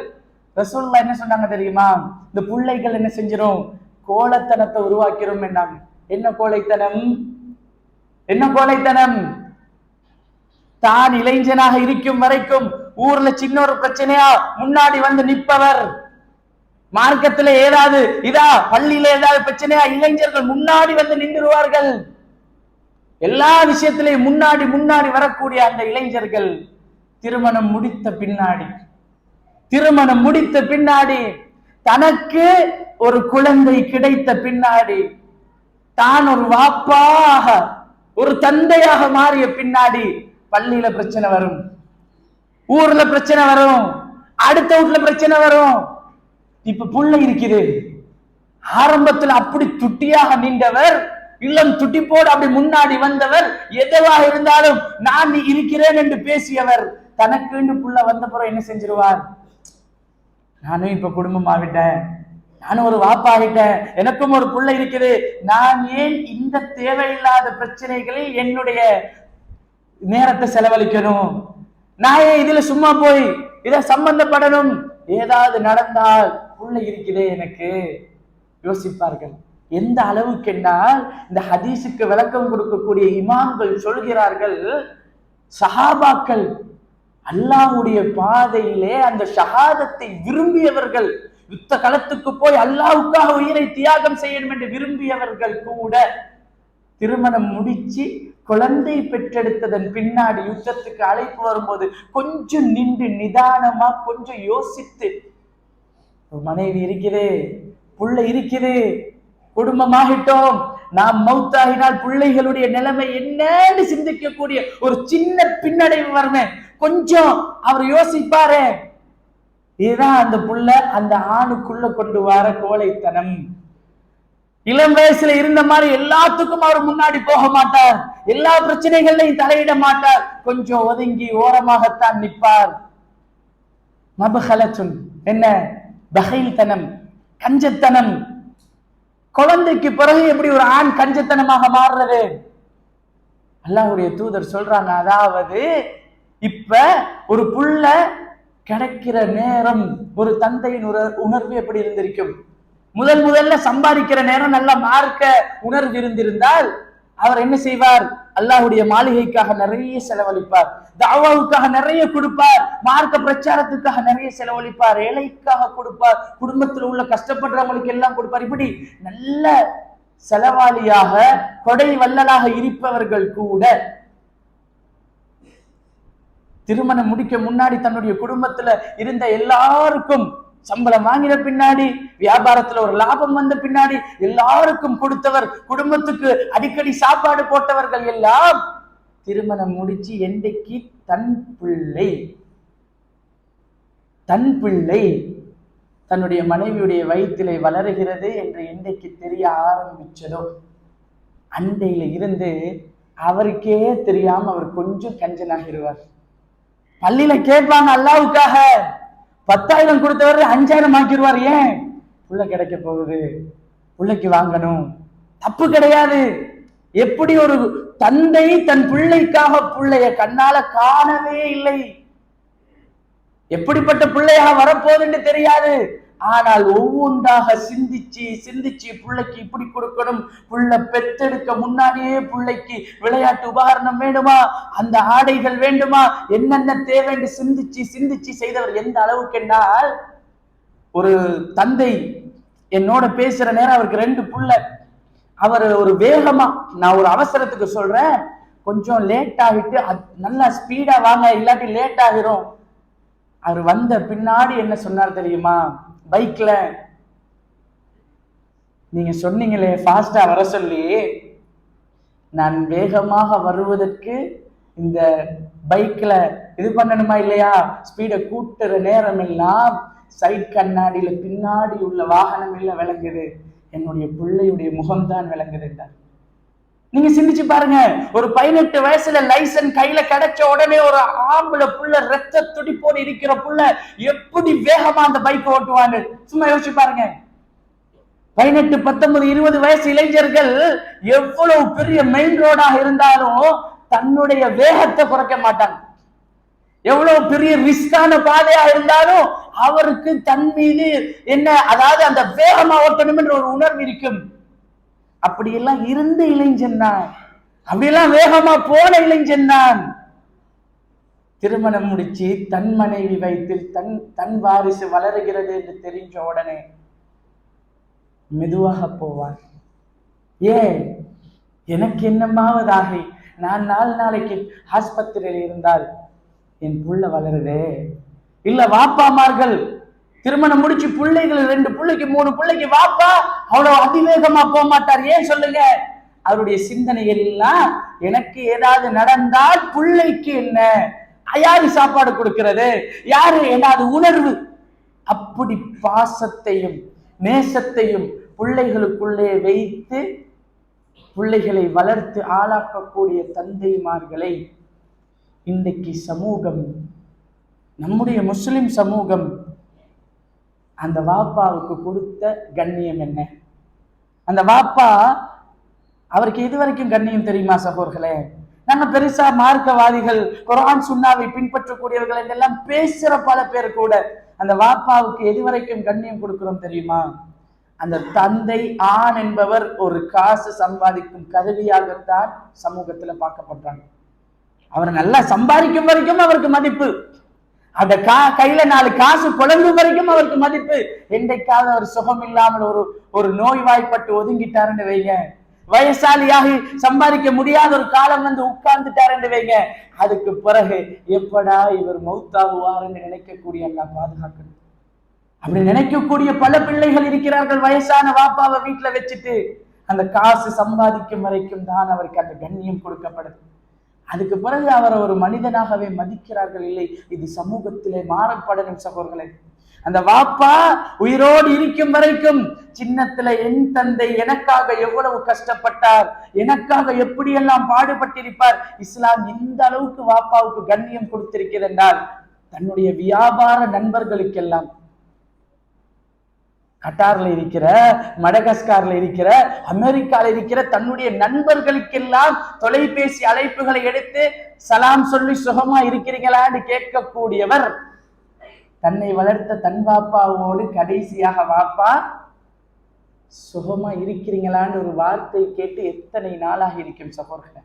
ரசூலுல்லாஹ் என்ன சொன்னாங்க தெரியுமா? இந்த பிள்ளைகள் என்ன செஞ்சிரும்? கோழைத்தனத்தை உருவாக்கிறோம் என்றாங்க. என்ன கோழைத்தனம்? என்ன கோழைத்தனம்? தான் இளைஞனாக இருக்கும் வரைக்கும் ஊர்ல சின்ன ஒரு பிரச்சனையா முன்னாடி வந்து நிற்பவர், மார்க்கத்துல ஏதாவது இதா பள்ளியில ஏதாவது பிரச்சனையா இளைஞர்கள் முன்னாடி வந்து நின்றுவார்கள். எல்லா விஷயத்திலையும் முன்னாடி முன்னாடி வரக்கூடிய அந்த இளைஞர்கள் திருமணம் முடித்த பின்னாடி தனக்கு ஒரு குழந்தை கிடைத்த பின்னாடி, தான் ஒரு வாப்பாக ஒரு தந்தையாக மாறிய பின்னாடி பள்ளியில பிரச்சனை வரும், ஊர்ல பிரச்சனை வரும், அடுத்த வீட்டுல பிரச்சனை வரும். இப்ப புள்ள இருக்குது, ஆரம்பத்தில் அப்படி துட்டியாக நின்றவர், இல்லம் துட்டிப்போடு அப்படி முன்னாடி வந்தவர், எதுவாக இருந்தாலும் நான் இருக்கிறேன் என்று பேசியவர், தனக்கு புள்ள வந்த பிறகு என்ன செஞ்சிருவார்? நானும் இப்ப குடும்பம் ஆகிட்டேன், நானும் ஒரு வாப்பா ஆகிட்டேன், எனக்கும் ஒரு புள்ள இருக்குது, நான் ஏன் இந்த தேவையில்லாத பிரச்சனைகளில் என்னுடைய நேரத்தை செலவழிக்கணும்? நான் ஏன் இதுல சும்மா போய் இத சம்பந்தப்படணும்? ஏதாவது நடந்தால் புள்ள இருக்குதே எனக்கு. யோசிப்பார்கள். எந்த அளவுக்கு என்னால் இந்த ஹதீஸுக்கு விளக்கம் கொடுக்கக்கூடிய இமாம்கள் சொல்கிறார்கள், சஹாபாக்கள் அல்லாஹ்வுடைய பாதையிலே அந்த ஷஹாதத்தை விரும்பியவர்கள், யுத்த களத்துக்கு போய் அல்லாஹ்வுக்காக உயிரை தியாகம் செய்யணும் என்று விரும்பியவர்கள் கூட திருமணம் முடிச்சு குழந்தை பெற்றெடுத்ததன் பின்னாடி யுத்தத்துக்கு அழைப்பு வரும்போது கொஞ்சம் நின்று நிதானமா கொஞ்சம் யோசித்து, மனைவி இருக்குது, புள்ள இருக்குது, குடும்பமாகிட்டோம், நாம் மௌத்தாகினால் பிள்ளைகளுடைய நிலைமை என்னன்னு சிந்திக்கக்கூடிய ஒரு சின்ன பின்னடைவு வருமே, கொஞ்சம் அவர் யோசிப்பாரு. இதுதான் அந்த புள்ள அந்த ஆணுக்குள்ள கொண்டு வர கோழைத்தனம். இளம் வயசுல இருந்த மாதிரி எல்லாத்துக்கும் அவர் முன்னாடி போக மாட்டார், எல்லா பிரச்சனைகளையும் தலையிட மாட்டார், கொஞ்சம் ஒதுங்கி ஓரமாகத்தான் நிற்பார். மபஹலத்துன் என்ன? பகைல்தனம், கஞ்சத்தனம். குழந்தைக்கு பிறகு எப்படி ஒரு ஆண் கஞ்சத்தனமாக மாறுறது? அல்லாஹ்வுடைய தூதர் சொல்றாங்க, அதாவது இப்ப ஒரு புள்ள கிடைக்கிற நேரம் ஒரு தந்தையின் உணர்வு எப்படி இருந்திருக்கும்? முதல்ல சம்பாதிக்கிற நேரம் நல்ல மார்க்க உணர்வு இருந்திருந்தால் அவர் என்ன செய்வார்? அல்லாஹ்வுடைய மாளிகைக்காக நிறைய செலவழிப்பார், தாவாவுக்காக நிறைய கொடுப்பார், மார்க்க பிரச்சாரத்துக்காக நிறைய செலவழிப்பார், ஏழைக்காக கொடுப்பார், குடும்பத்தில் உள்ள கஷ்டப்படுறவங்களுக்கு எல்லாம் கொடுப்பார். இப்படி நல்ல செலவாளியாக கொடை வள்ளலாக இருப்பவர்கள் கூட திருமணம் முடிக்க முன்னாடி தன்னுடைய குடும்பத்துல இருந்த எல்லாருக்கும் சம்பளம் வாங்கின பின்னாடி, வியாபாரத்துல ஒரு லாபம் வந்த பின்னாடி எல்லாருக்கும் கொடுத்தவர், குடும்பத்துக்கு அடிக்கடி சாப்பாடு போட்டவர்கள் எல்லாம் திருமணம் முடிச்சு என்றைக்கு தன் பிள்ளை தன்னுடைய மனைவியுடைய வயிற்றிலே வளருகிறது என்று என்றைக்கு தெரிய ஆரம்பிச்சதோ அண்டையில இருந்து அவருக்கே தெரியாம அவர் கொஞ்சம் கஞ்சனாகிடுவார். பள்ளியில கேட்பாங்க, அல்லாவுக்காக 10,000 கொடுத்தவர் 5,000 ஆக்கிடுவார். ஏன்? புள்ள கிடைக்க போகுது, பிள்ளைக்கு வாங்கணும். தப்பு கிடையாது. எப்படி ஒரு தந்தை தன் பிள்ளைக்காக பிள்ளைய கண்ணால காணவே இல்லை, எப்படிப்பட்ட பிள்ளையாக வரப்போகுதுன்னு தெரியாது. ஆனால் ஒவ்வொன்றாக சிந்திச்சு பிள்ளைக்கு இப்படி கொடுக்கணும், புள்ள பெத்தெடுக்க முன்னாடியே பிள்ளைக்கு விளையாட்டு உபகரணம் வேண்டுமா, அந்த ஆடைகள் வேண்டுமா, என்னென்ன தேவைன்னு சிந்திச்சு செய்தவர். எந்த அளவுக்கு என்னால், ஒரு தந்தை என்னோட பேசுற நேரம் அவருக்கு 2 புள்ள. அவர் ஒரு வேகமா, நான் ஒரு அவசரத்துக்கு சொல்றேன், கொஞ்சம் லேட் ஆகிட்டு நல்லா ஸ்பீடா வாங்க, இல்லாட்டி லேட் ஆகிரும். அவர் வந்த பின்னாடி என்ன சொன்னார் தெரியுமா? பைக்ல நீங்க சொன்னீங்களே ஃபாஸ்டா வர சொல்லி, நான் வேகமாக வருவதற்கு இந்த பைக்ல இது பண்ணணுமா இல்லையா, ஸ்பீடை கூட்டுற நேரம் எல்லாம் சைட் கண்ணாடியில பின்னாடி உள்ள வாகனம் எல்லாம் விளங்குது, என்னுடைய பிள்ளையுடைய முகம்தான் விளங்குது என்றார். நீங்க சிந்திச்சு பாருங்க, ஒரு 18 வயசுல லைசன்ஸ் கையில கிடைச்ச உடனே ஒரு ஆம்பளை புள்ள, ரத்த துடிப்போடு இருக்கிற புள்ள எப்படி வேகமா அந்த பைக் ஓட்டுவாங்க? சும்மா யோசிச்சு பாருங்க. 18, 19, 20 வயசு இளைஞர்கள் எவ்வளவு பெரிய மெயின் ரோடாக இருந்தாலும் தன்னுடைய வேகத்தை குறைக்க மாட்டாங்க. எவ்வளவு பெரிய ரிஸ்கான பாதையா இருந்தாலும் அவருக்கு தன் மீது என்ன, அதாவது அந்த வேகமா ஓட்டணும் என்ற ஒரு உணர்வு இருக்கும். அப்படியெல்லாம் இருந்த இளைஞன் தான், அப்படியெல்லாம் வேகமா போன இளைஞன் தான். திருமணம் முடிச்சு தன் மனைவி வயிற்றில் தன் வாரிசு வளருகிறது என்று தெரிஞ்ச உடனே மெதுவாக போவார். ஏன்? எனக்கு என்னமாவதாகி நான் 4 நாளைக்கு ஆஸ்பத்திரியில் இருந்தால் என் புள்ள வளருதே. இல்ல வாப்பாமார்கள் திருமணம் முடிச்சு பிள்ளைகள் 2 பிள்ளைக்கு 3 பிள்ளைக்கு வாப்பா அவ்வளவு அதிவேகமா போக மாட்டார். ஏன் சொல்லுங்க? அவருடைய சிந்தனைகள் எல்லாம் எனக்கு ஏதாவது நடந்தால் பிள்ளைக்கு என்ன, யாரு சாப்பாடு கொடுக்கிறது, யாரு ஏதாவது உணர்வு. அப்படி பாசத்தையும் நேசத்தையும் பிள்ளைகளுக்குள்ளே வைத்து பிள்ளைகளை வளர்த்து ஆளாக்கக்கூடிய தந்தைமார்களை இன்றைக்கு சமூகம், நம்முடைய முஸ்லிம் சமூகம் அந்த வாப்பாவுக்கு கொடுத்த கண்ணியம் என்ன? அந்த வாப்பா அவருக்கு இதுவரைக்கும் கண்ணியம் தெரியுமா சகோதரர்களே? நம்ம பெருசா மார்க்கவாதிகள், குர்ஆன் சுன்னாவை பின்பற்றக்கூடியவர்கள் என்றெல்லாம் பேசுற பல பேர் கூட அந்த வாப்பாவுக்கு எதுவரைக்கும் கண்ணியம் கொடுக்கிறோம் தெரியுமா? அந்த தந்தை ஆண் என்பவர் ஒரு காசு சம்பாதிக்கும் கருவியாகத்தான் சமூகத்துல பார்க்கப்படுறாங்க. அவர் நல்லா சம்பாதிக்கும் வரைக்கும் அவருக்கு மதிப்பு, அந்த கையில 4 காசு புலங்கும் வரைக்கும் அவருக்கு மதிப்பு. என்றைக்காவது அவர் சுகம் இல்லாமல் ஒரு நோய்வாய்ப்பட்டு ஒதுங்கிட்டாருன்னு வைங்க, வயசாலியாகி சம்பாதிக்க முடியாத ஒரு காலம் வந்து உட்கார்ந்துட்டாருன்னு வைங்க, அதுக்கு பிறகு எப்படா இவர் மௌத்தாகுவாருன்னு நினைக்கக்கூடிய எல்லாம் பாதுகாக்கணும். அப்படி நினைக்கக்கூடிய பல பிள்ளைகள் இருக்கிறார்கள். வயசான வாப்பாவை வீட்டுல வச்சுட்டு அந்த காசு சம்பாதிக்கும் வரைக்கும் தான் அவருக்கு அந்த கண்ணியம் கொடுக்கப்படுது. அதுக்கு பிறகு அவரை ஒரு மனிதனாகவே மதிக்கிறார்கள் இல்லை. இது சமூகத்திலே மாறப்படணும் சகோதரர்களே. அந்த வாப்பா உயிரோடு இருக்கும் வரைக்கும் சின்னத்துல என் தந்தை எனக்காக எவ்வளவு கஷ்டப்பட்டார், எனக்காக எப்படியெல்லாம் பாடுபட்டிருப்பார். இஸ்லாம் இந்த அளவுக்கு வாப்பாவுக்கு கண்ணியம் கொடுத்திருக்கிறது என்றால், தன்னுடைய வியாபார நண்பர்களுக்கெல்லாம் கட்டார்ல இருக்கிற, மடகஸ்கார்ல இருக்கிற, அமெரிக்கால இருக்கிற தன்னுடைய நண்பர்களுக்கெல்லாம் தொலைபேசி அழைப்புகளை எடுத்து சலாம் சொல்லி சுகமா இருக்கிறீங்களான்னு கேட்கக்கூடியவர், தன்னை வளர்த்த தன் வாப்பாவோடு கடைசியாக வாப்பா சுகமா இருக்கிறீங்களான்னு ஒரு வார்த்தை கேட்டு எத்தனை நாளாக இருக்கும் சகோதரர்களே.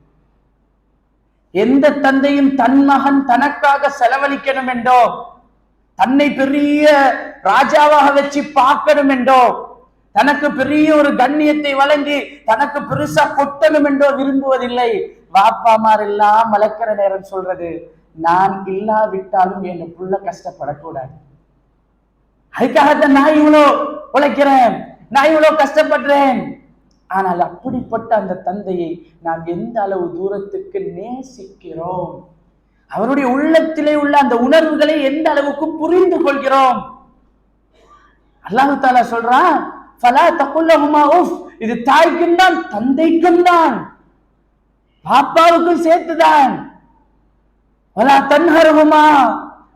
எந்த தந்தையும் தன் மகன் தனக்காக செலவழிக்கணும் என்றோ, தன்னை பெரிய ராஜாவாக வச்சு பார்க்கணும் என்றோ, தனக்கு பெரிய ஒரு கண்ணியத்தை வழங்கி தனக்கு பெருசா கொட்டணும் என்றோ விரும்புவதில்லை. வாப்பாமார் எல்லாம் வளர்க்கிற நேரம் சொல்றது, நான் இல்லாவிட்டாலும் என் புள்ள கஷ்டப்படக்கூடாது, அதுக்காகத்தான் நான் இவ்வளோ உழைக்கிறேன், நான் இவ்வளவு கஷ்டப்படுறேன். ஆனால் அப்படிப்பட்ட அந்த தந்தையை நாம் எந்த அளவு தூரத்துக்கு நேசிக்கிறோம், அவருடைய உள்ளத்திலே உள்ள அந்த உணர்வுகளை எந்த அளவுக்கு புரிந்து கொள்கிறோம். அல்லாஹ் தஆலா சொல்றான், ஃபலா தகுல் லஹுமா உஃப், இது தாய்க்கும் தான் தந்தைக்கும் தான், பாப்பாவுக்கும் சேர்த்துதான். வலா தன்ஹர்ஹுமா,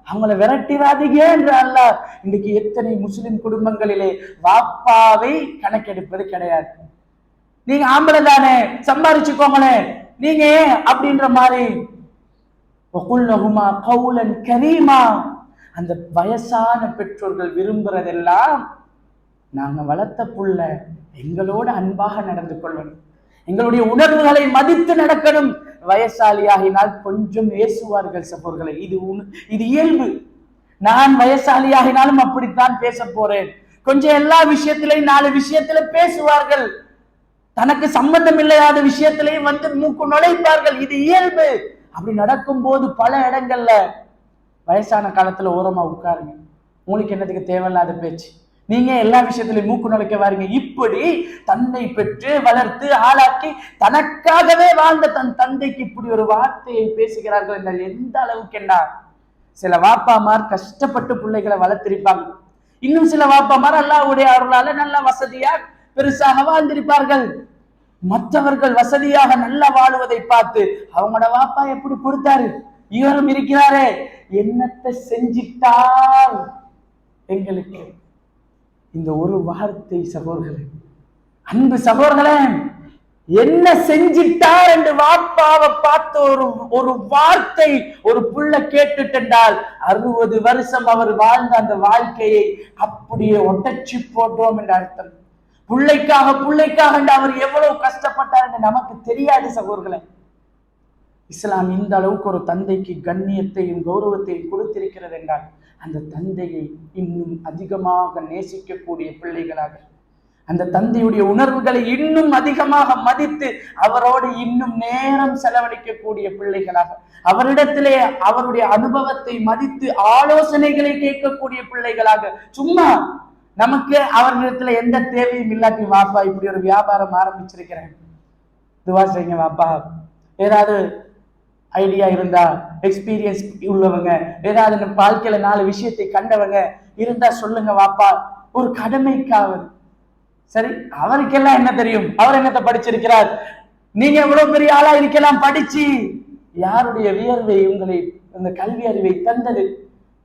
அவங்கள விரட்டிடாதீங்க என்று அல்லாஹ். இன்னைக்கு எத்தனை முஸ்லிம் குடும்பங்களிலே வாப்பாவை கணக்கெடுப்பது கிடையாது. நீங்க ஆம்பளை தானே, சம்பாரிச்சுக்கோங்களே, நீங்க அப்படின்ற மாதிரி. கரீமா, அந்த வயசான பெற்றோர்கள் விரும்புறதெல்லாம், நாங்க வளர்த்த புள்ள எங்களோட அன்பாக நடந்து கொள்ளணும், எங்களுடைய உணர்வுகளை மதித்து நடக்கணும். வயசாலியாகினால் கொஞ்சம் ஏசுவார்கள் சகோதரர்களே, இது இயல்பு. நான் வயசாலியாகினாலும் அப்படித்தான் பேச போறேன். கொஞ்சம் எல்லா விஷயத்திலையும் 4 விஷயத்துல பேசுவார்கள், தனக்கு சம்பந்தம் இல்லாத விஷயத்திலையும் வந்து மூக்கு நுழைப்பார்கள், இது இயல்பு. அப்படி நடக்கும் போது பல இடங்கள்ல வயசான காலத்துல ஓரமா உட்காருங்க, உங்களுக்கு என்னதுக்கு தேவையில்லாத பேச்சு, நீங்க எல்லா விஷயத்திலையும் மூக்கு நுழைக்க வாருங்க. இப்படி தன்னை பெற்று வளர்த்து ஆளாக்கி தனக்காகவே வாழ்ந்த தன் தந்தைக்கு இப்படி ஒரு வார்த்தையை பேசுகிறார்கள் என்றால் எந்த அளவுக்கு என்ன. சில வாப்பாமார் கஷ்டப்பட்டு பிள்ளைகளை வளர்த்திருப்பாங்க, இன்னும் சில வாப்பாமார் அல்லாஹ்வுடைய அருளால நல்ல வசதியா பெருசாக வாழ்ந்திருப்பார்கள். மற்றவர்கள் வசதியாக நல்லா வாழுவதை பார்த்து அவங்களோட வாப்பா எப்படி கொடுத்தாரு, இவரும் இருக்கிறாரே, என்னத்தை செஞ்சிட்டார் எங்களுக்கு. இந்த ஒரு வார்த்தை சகோதரர்களே, அன்பு சகோதரர்களே, என்ன செஞ்சிட்டார் என்று வாப்பாவை பார்த்து ஒரு வார்த்தை ஒரு புள்ள கேட்டுட்டால் 60 வருஷம் அவர் வாழ்ந்த அந்த வாழ்க்கையை அப்படியே ஒட்டச்சி போட்டோம் என்று அர்த்தம். பிள்ளைக்காக அவர் எவ்வளவு கஷ்டப்பட்டார் என்று நமக்கு தெரியாது சகோதரர்களே. இஸ்லாம் இந்த அளவுக்கு ஒரு தந்தைக்கு கண்ணியத்தையும் கௌரவத்தையும் கொடுத்திருக்கிறது என்றால், அந்த தந்தையை இன்னும் அதிகமாக நேசிக்கக்கூடிய பிள்ளைகளாக, அந்த தந்தையுடைய உணர்வுகளை இன்னும் அதிகமாக மதித்து அவரோடு இன்னும் நேரம் செலவழிக்கக்கூடிய பிள்ளைகளாக, அவரிடத்திலே அவருடைய அனுபவத்தை மதித்து ஆலோசனைகளை கேட்கக்கூடிய பிள்ளைகளாக. சும்மா நமக்கு அவர்களிடத்துல எந்த தேவையும் இல்லாட்டி, வாப்பா இப்படி ஒரு வியாபாரம் ஆரம்பிச்சிருக்கிறேன், துவா செய்யுங்க வாப்பா, ஏதாவது ஐடியா இருந்தா, எக்ஸ்பீரியன்ஸ் உள்ளவங்க, ஏதாவது வாழ்க்கையில 4 விஷயத்தை கண்டவங்க இருந்தா சொல்லுங்க வாப்பா, ஒரு கடமைக்காவது. சரி, அவருக்கெல்லாம் என்ன தெரியும், அவர் என்னத்தை படிச்சிருக்கிறார், நீங்க எவ்வளவு பெரிய ஆளா இருக்கலாம் படிச்சு, யாருடைய வியர்வை உங்களை அந்த கல்வி அறிவை தந்தது,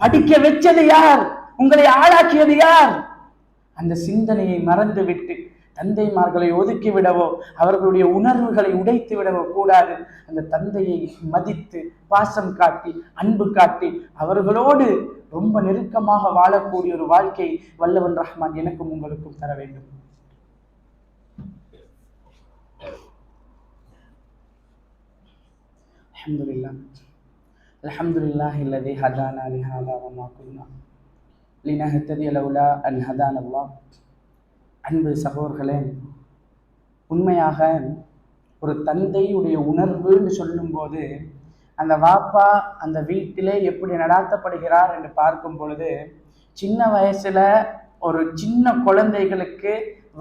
படிக்க வச்சது யார், உங்களை ஆளாக்கியது யார்? அந்த சிந்தனையை மறந்து விட்டு தந்தைமார்களை ஒதுக்கி விடவோ அவர்களுடைய உணர்வுகளை உடைத்து விடவோ கூடாது. அந்த தந்தையை மதித்து பாசம் காட்டி அன்பு காட்டி அவர்களோடு ரொம்ப நெருக்கமாக வாழக்கூடிய ஒரு வாழ்க்கை வல்லவன் ரஹ்மான் எனக்கும் உங்களுக்கும் தர வேண்டும். அல்ஹம்துலில்லாஹி அல்லதி ஹதானா லிஹாதா வமா குன்னா லினஹ்ததிய லௌலா அன் ஹதானல்லாஹ். அன்பு சகோதரர்களே, உண்மையாக ஒரு தந்தையுடைய உணர்வுன்னு சொல்லும்போது, அந்த வாப்பா அந்த வீட்டிலே எப்படி நடாத்தப்படுகிறார் என்று பார்க்கும் பொழுது, சின்ன வயசுல ஒரு சின்ன குழந்தைகளுக்கு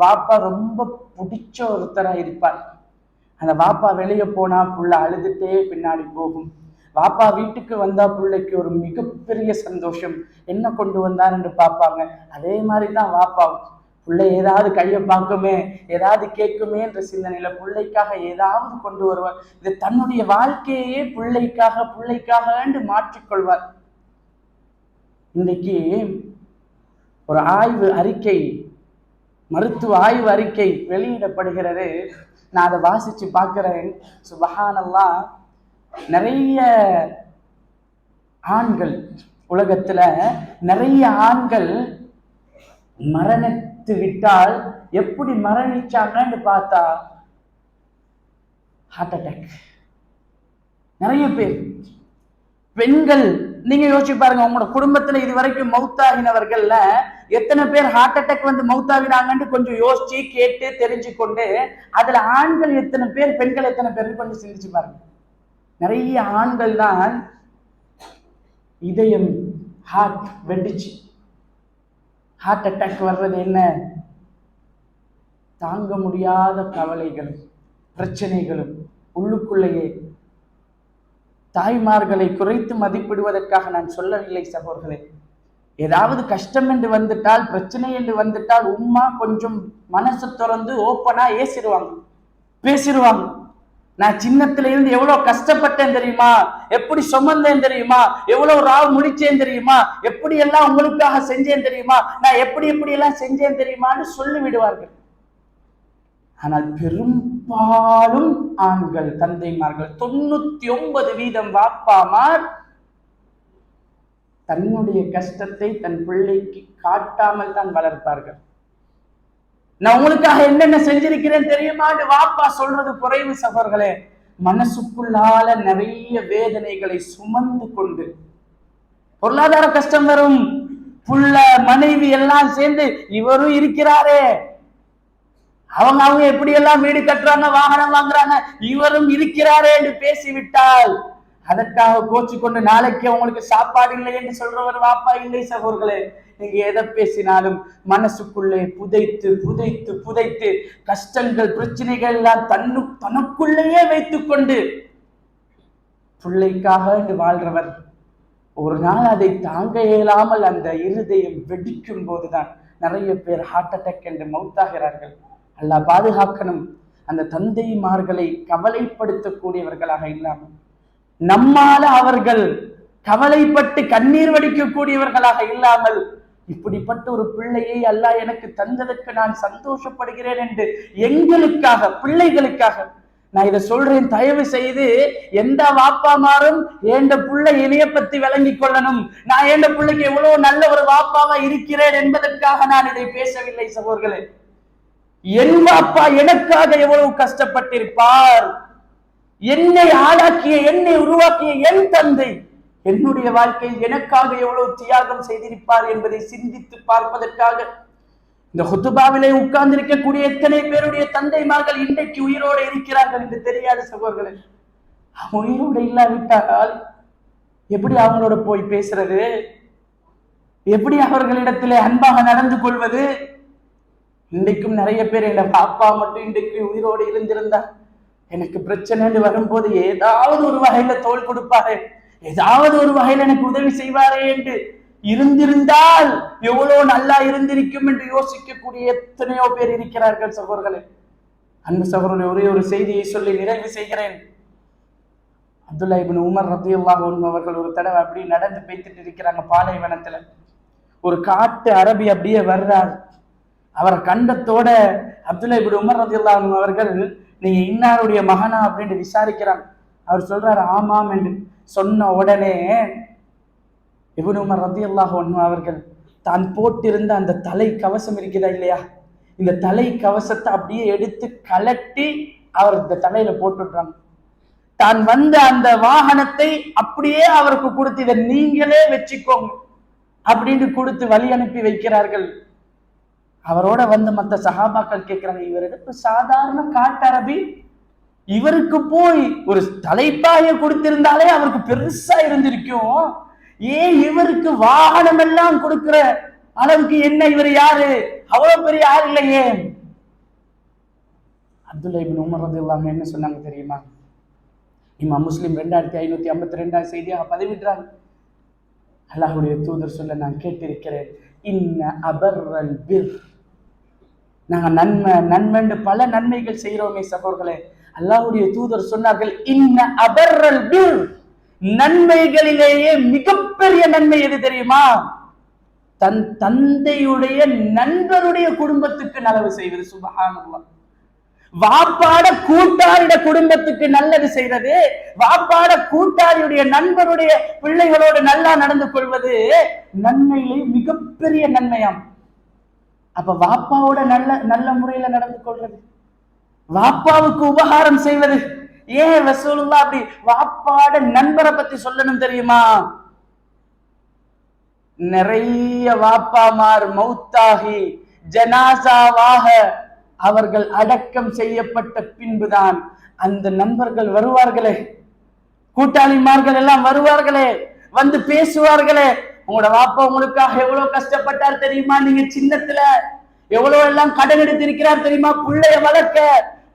வாப்பா ரொம்ப பிடிச்ச ஒருத்தராக இருப்பார். அந்த வாப்பா வெளியே போனா புள்ள அழுதுட்டே பின்னாடி போகும். வாப்பா வீட்டுக்கு வந்தா பிள்ளைக்கு ஒரு மிகப்பெரிய சந்தோஷம், என்ன கொண்டு வந்தார் என்று பார்ப்பாங்க. அதே மாதிரி தான் வாப்பா, பிள்ளை ஏதாவது கையை பார்க்குமே, ஏதாவது கேட்குமே என்ற சிந்தனையில பிள்ளைக்காக ஏதாவது கொண்டு வருவார். இது தன்னுடைய வாழ்க்கையே பிள்ளைக்காக என்று மாற்றிக்கொள்வார். இன்றைக்கு ஒரு ஆய்வு அறிக்கை, மருத்துவ ஆய்வு அறிக்கை வெளியிடப்படுகிறது. நான் அதை வாசிச்சு பார்க்கிறேன். சுபஹானல்லாஹ், நிறைய ஆண்கள், உலகத்துல நிறைய ஆண்கள் மரணித்து விட்டால் எப்படி மரணிச்சாங்கன்னு பார்த்தா ஹார்ட் அட்டாக். நிறைய பேர் பெண்கள், நீங்க யோசிச்சு பாருங்க, உங்களோட குடும்பத்துல இதுவரைக்கும் மௌத்தாகினவர்கள்ல எத்தனை பேர் ஹார்ட் அட்டாக் வந்து மௌத்தாகினாங்கன்னு கொஞ்சம் யோசிச்சு கேட்டு தெரிஞ்சு கொண்டு, அதுல ஆண்கள் எத்தனை பேர் பெண்கள் எத்தனை பேர் கொஞ்சம் சிந்திச்சு பாருங்க. நிறைய ஆண்கள் தான் இதயம் ஹார்ட் வெடிச்சு ஹார்ட் அட்டாக் வர்றது என்ன, தாங்க முடியாத கவலைகளும் பிரச்சனைகளும் உள்ளுக்குள்ளேயே. தாய்மார்களை குறைத்து மதிப்பிடுவதற்காக நான் சொல்லவில்லை சகோதரர்களே. ஏதாவது கஷ்டம் என்று வந்துட்டால், பிரச்சனை என்று வந்துட்டால், உம்மா கொஞ்சம் மனசு திறந்து ஓப்பனா ஏசிடுவாங்க, பேசிடுவாங்க. நான் சின்னத்துல இருந்து எவ்வளவு கஷ்டப்பட்டேன் தெரியுமா, எப்படி சுமந்தேன் தெரியுமா, எவ்வளவு ராவ் முடிச்சேன் தெரியுமா, எப்படி எல்லாம் உங்களுக்காக செஞ்சேன் தெரியுமா, நான் எப்படி எப்படி எல்லாம் செஞ்சேன் தெரியுமான்னு சொல்லி விடுவார்கள். ஆனால் பெரும்பாலும் ஆண்கள், தந்தைமார்கள், 99% வாப்பாமார் தன்னுடைய கஷ்டத்தை தன் பிள்ளைக்கு காட்டாமல் தான் வளர்ப்பார்கள். நான் உங்களுக்காக என்னென்ன செஞ்சிருக்கிறேன் தெரியுமான்னு வாப்பா சொல்றது குறைவு சகோதரர்களே. மனசுக்குள்ளால நிறைய வேதனைகளை சுமந்து கொண்டு, பொருளாதார கஷ்டம் வரும், புள்ள மனைவி எல்லாம் சேர்ந்து இவரும் இருக்கிறாரே, அவங்க எப்படி எல்லாம் வீடு கட்டுறாங்க, வாகனம் வாங்குறாங்க, இவரும் இருக்கிறாரே என்று பேசிவிட்டால் அதற்காக கோச்சு கொண்டு நாளைக்கு உங்களுக்கு சாப்பாடு இல்லை என்று சொல்றவர் வாப்பா இல்லை சகோதரர்களே. நீங்க எதை பேசினாலும் மனசுக்குள்ளே புதைத்து புதைத்து புதைத்து கஷ்டங்கள் பிரச்சனைகள் எல்லாம் தனக்குள்ளேயே வைத்துக் கொண்டு பிள்ளைக்காக என்று வாழ்றவர் ஒரு நாள் அதை தாங்க இயலாமல் அந்த இருதயம் வெடிக்கும் போதுதான் நிறைய பேர் ஹார்ட் அட்டாக் என்று மௌத்தாகிறார்கள். அல்லாஹ் பாதுகாக்கணும். அந்த தந்தைமார்களை கவலைப்படுத்தக்கூடியவர்களாக இல்லாமல், நம்மால அவர்கள் கவலைப்பட்டு கண்ணீர் வடிக்கக்கூடியவர்களாக இல்லாமல், இப்படிப்பட்ட ஒரு பிள்ளையை அல்லாஹ் எனக்கு தந்ததற்கு நான் சந்தோஷப்படுகிறேன் என்று எங்களுக்காக, பிள்ளைகளுக்காக நான் இதை சொல்றேன். தயவு செய்து எந்த வாப்பாமாரும் ஏண்ட பிள்ளை இணைய பத்தி விளங்கி கொள்ளணும், நான் ஏண்ட பிள்ளைக்கு எவ்வளவு நல்ல ஒரு வாப்பாவா இருக்கிறேன் என்பதற்காக நான் இதை பேசவில்லை சகோதரர்களே. என் வாப்பா எனக்காக எவ்வளவு கஷ்டப்பட்டிருப்பார், என்னை ஆளாக்கிய என்னை உருவாக்கிய என் தந்தை என்னுடைய வாழ்க்கையில் எனக்காக எவ்வளவு தியாகம் செய்திருப்பார் என்பதை சிந்தித்து பார்ப்பதற்காக இந்த ஹுத்துபாவிலே உட்கார்ந்து இருக்கக்கூடிய எத்தனை பேருடைய தந்தைமார்கள் இன்றைக்கு உயிரோடு இருக்கிறார்கள் என்று தெரியாத சகோதரர்களே. உயிரோடு இல்லாவிட்டால் எப்படி அவங்களோட போய் பேசுறது, எப்படி அவர்களிடத்திலே அன்பாக நடந்து கொள்வது? இன்றைக்கும் நிறைய பேர் என் பாப்பா மட்டும் இன்றைக்கு உயிரோடு இருந்திருந்தா எனக்கு பிரச்சனைன்னு வரும்போது ஏதாவது ஒரு வகையில தோள் கொடுப்பாரு, ஏதாவது ஒரு வகையில எனக்கு உதவி செய்வாரே என்று இருந்திருந்தால் எவ்வளவு நல்லா இருந்திருக்கும் என்று யோசிக்கக்கூடிய எத்தனையோ பேர் இருக்கிறார்கள் சகோதரர்களே. அன்பு சகோதரர்களே, ஒரே ஒரு செய்தியை சொல்லி நிறைவு செய்கிறேன். அப்துல்லா இப்னு உமர் ரலியல்லாஹு அன்ஹு அவர்கள் ஒரு தடவை அப்படி நடந்து போய்த்துட்டு இருக்கிறாங்க பாலைவனத்துல. ஒரு காட்டு அரபி அப்படியே வர்றார். அவர் கண்டத்தோட அப்துல்லா இப்னு உமர் ரலியல்லாஹு அன்ஹு அவர்கள், நீங்க இன்னாருடைய மகனா அப்படின்னு விசாரிக்கிறாங்க. அவர் சொல்றாரு ஆமாம் என்று சொன்ன உடனே இப்னு உமர் ரலியல்லாஹு அன்ஹு அவர்கள் தான் போட்டிருந்த அந்த தலை கவசம் இருக்குதா இல்லையா, இந்த தலை கவசத்தை அப்படியே எடுத்து கலட்டி அவர் இந்த தலையில போட்டுடுறாங்க. தான் வந்த அந்த வாகனத்தை அப்படியே அவருக்கு கொடுத்து, இதை நீங்களே வச்சுக்கோங்க அப்படின்னு கொடுத்து வழி அனுப்பி வைக்கிறார்கள். அவரோட வந்து மற்ற சஹாபாக்கள் கேட்கிறாங்க, இவருக்கு சாதாரண காட்டரபி, இவருக்கு போய் ஒரு தலைப்பாய கொடுத்திருந்தாலே அவருக்கு பெருசா இருந்திருக்கும், ஏன் இவருக்கு வாகனம் எல்லாம் கொடுக்கிற அளவுக்கு என்ன, இவர் யாரு, அவ்வளவு பெரிய ஆள் இல்லையே. அப்துல்லா இப்னு உமர் ரலியல்லாஹு அன்ஹு என்ன சொன்னாங்க தெரியுமா? இமாம் முஸ்லிம் 2552 செய்தியாக பதிவிடுறாங்க. அல்லாஹ்வுடைய தூதர் சொல்ல நான் கேட்டிருக்கிறேன், இன்ன அபர்ரல் பிர், நாங்க நன்மை பல நன்மைகள் செய்யறோமே சகோதரர்களே. அல்லாஹ்வுடைய தூதர் சொன்னார்கள், இன்ன அபர்ரல் பிர், நன்மைகளிலேயே மிகப்பெரிய நன்மை எது தெரியுமா? தன் தந்தையுடைய நண்பருடைய குடும்பத்துக்கு நலவு செய்வது. சுப்ஹானல்லாஹ். வாப்பாட கூட்டாளிட குடும்பத்துக்கு நல்லது செய்வது, வாப்பாட கூட்டாளியுடைய நண்பருடைய பிள்ளைகளோடு நல்லா நடந்து கொள்வது நன்மையிலே மிகப்பெரிய நன்மையாம். அப்ப வாப்பாவோட நல்ல நல்ல முறையில நடந்து கொள்றது, வாப்பாவுக்கு உபகாரம் செய்வது. ஏன் ரசூலுல்லாஹ் அப்படி வாப்பாட நண்பரை பத்தி சொல்லணும் தெரியுமா? நிறைய வாப்பாமார் மௌத்தாகி ஜனாசாவாக அவர்கள் அடக்கம் செய்யப்பட்ட பின்புதான் அந்த நண்பர்கள் வருவார்களே, கூட்டாளிமார்கள் எல்லாம் வருவார்களே, வந்து பேசுவார்களே, உங்களோட வாப்பா உங்களுக்காக எவ்வளவு கஷ்டப்பட்டார் தெரியுமா, நீங்க சின்னத்துல எவ்வளவு எல்லாம் கடன் எடுத்திருக்கிறார் தெரியுமா, பிள்ளைய வளர்க்க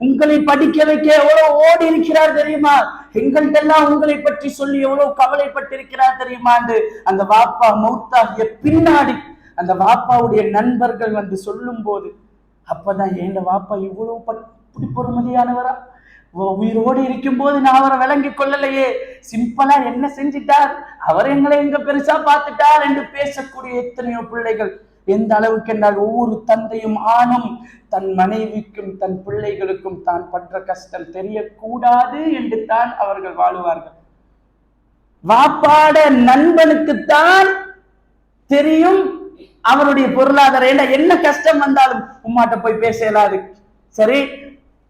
உங்களை படிக்க வைக்க எவ்வளவு ஓடி இருக்கிறார் தெரியுமா, எங்கள்கிட்ட எல்லாம் உங்களை பற்றி சொல்லி எவ்வளவு கவலைப்பட்டிருக்கிறார் தெரியுமா என்று அந்த வாப்பா மௌத்தாகிய பின்னாடி அந்த வாப்பாவுடைய நண்பர்கள் வந்து சொல்லும் போது அப்பதான் ஏண்ட வாப்பா இவ்வளவு இப்படி பொறுமதியானவரா, உயிரோடு இருக்கும் போது நான் அவரை விளங்கி கொள்ளலையே, சிம்பிளா என்ன செஞ்சிட்டார், அவர் எங்களை எங்க பெருசா பார்த்துட்டார் என்று பேசக்கூடிய எத்தனையோ பிள்ளைகள். எந்த அளவுக்கு என்றால் ஒவ்வொரு தந்தையும் ஆணும் தன் மனைவிக்கும் தன் பிள்ளைகளுக்கும் தான் பண்ற கஷ்டம் தெரியக்கூடாது என்று தான் அவர்கள் வாழுவார்கள். வாப்பாட நண்பனுக்குத்தான் தெரியும் அவருடைய பொருளாதாரம் என்ன கஷ்டம் வந்தாலும் உம்மாட்ட போய் பேச இயலாது. சரி,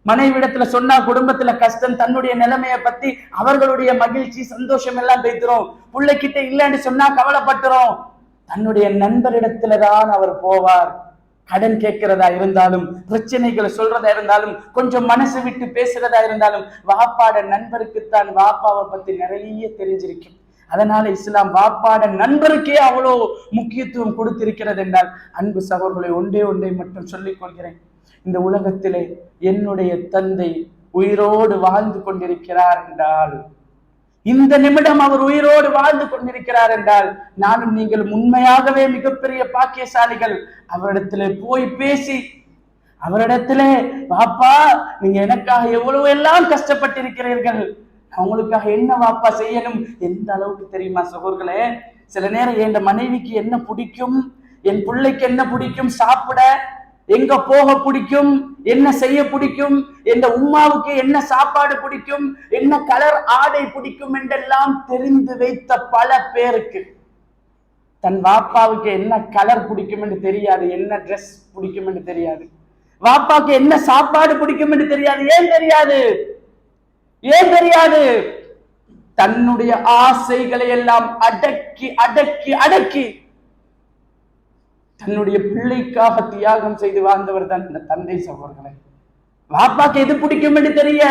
மனைவிடத்துல சொன்னா குடும்பத்துல கஷ்டம், தன்னுடைய நிலைமைய பத்தி அவர்களுடைய மகிழ்ச்சி சந்தோஷம் எல்லாம் பேசுறோம், பிள்ளைகிட்ட இல்லைன்னு சொன்னா கவலைப்பட்டுறோம். தன்னுடைய நண்பரிடத்துலதான் அவர் போவார். கடன் கேட்கிறதா இருந்தாலும், பிரச்சனைகளை சொல்றதா இருந்தாலும், கொஞ்சம் மனசு விட்டு பேசுறதா இருந்தாலும் வாப்பாட நண்பருக்குத்தான் வாப்பாவை பத்தி நிறைய தெரிஞ்சிருக்கும். அதனால இஸ்லாம் வாப்பாட நண்பருக்கே அவ்வளோ முக்கியத்துவம் கொடுத்திருக்கிறது என்றால், அன்பு சகோதரர்களை ஒன்றை மட்டும் சொல்லிக் கொள்கிறேன். இந்த உலகத்திலே என்னுடைய தந்தை உயிரோடு வாழ்ந்து கொண்டிருக்கிறார் என்றால், இந்த நிமிடம் அவர் உயிரோடு வாழ்ந்து கொண்டிருக்கிறார் என்றால், நானும் நீங்களும் உண்மையாகவே மிகப்பெரிய பாக்கியசாலிகள். அவரிடத்திலே போய் பேசி, அவரிடத்திலே வாப்பா நீங்க எனக்காக எவ்வளவு எல்லாம் கஷ்டப்பட்டிருக்கிறீர்கள், அவங்களுக்காக என்ன வாப்பா செய்யணும், எந்த அளவுக்கு தெரியுமா சகோதரர்களே? சில நேரம் என் மனைவிக்கு என்ன பிடிக்கும், என் பிள்ளைக்கு என்ன பிடிக்கும், சாப்பிட எங்க போக பிடிக்கும், என்ன செய்ய பிடிக்கும், என் உம்மாவுக்கு என்ன சாப்பாடு பிடிக்கும், என்ன கலர் ஆடை பிடிக்கும் என்றெல்லாம் தெரிந்து வைத்த பல பேருக்கு தன் வாப்பாவுக்கு என்ன கலர் பிடிக்கும் என்று தெரியாது, என்ன ட்ரெஸ் பிடிக்கும் என்று தெரியாது, வாப்பாவுக்கு என்ன சாப்பாடு பிடிக்கும் என்று தெரியாது. ஏன் தெரியாது? ஏன் தெரியாது? தன்னுடைய ஆசைகளை எல்லாம் அடக்கி அடக்கி அடக்கி தன்னுடைய பிள்ளைக்காக தியாகம் செய்து வாழ்ந்தவர் தான் இந்த தந்தை சகோதரர்களே. வாப்பாக்கு எது பிடிக்கும் என்று தெரிய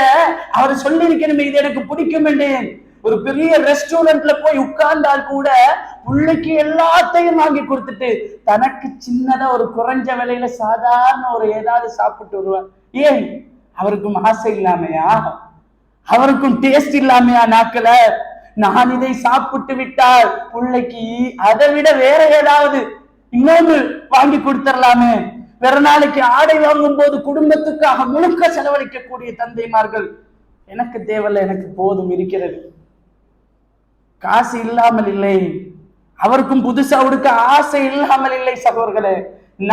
அவர் சொல்லி இருக்கணுமே, இது எனக்கு பிடிக்கும் என்று. ஒரு பெரிய ரெஸ்டாரண்ட்ல போய் உட்கார்ந்தால் கூட பிள்ளைக்கு எல்லாத்தையும் வாங்கி கொடுத்துட்டு தனக்கு சின்னதா ஒரு குறைஞ்ச விலையில சாதாரண ஒரு ஏதாவது சாப்பிட்டு வருவார். ஏன்? அவருக்கும் ஆசை இல்லாமையா, அவருக்கும் டேஸ்ட் இல்லாமையா நாக்கல, நான் இதை சாப்பிட்டு விட்டால் பிள்ளைக்கு அதை விட வேற ஏதாவது இன்னொன்று வாங்கி கொடுத்துடலாமே. வேற நாளைக்கு ஆடை வாங்கும் போது குடும்பத்துக்காக முழுக்க செலவழிக்கக்கூடிய தந்தைமார்கள், எனக்கு தேவையில்லை, எனக்கு போதும் இருக்கிறது, காசு இல்லாமல் இல்லை, அவருக்கும் புதுசா உடுக்க ஆசை இல்லாமல் இல்லை சகோதரர்களே.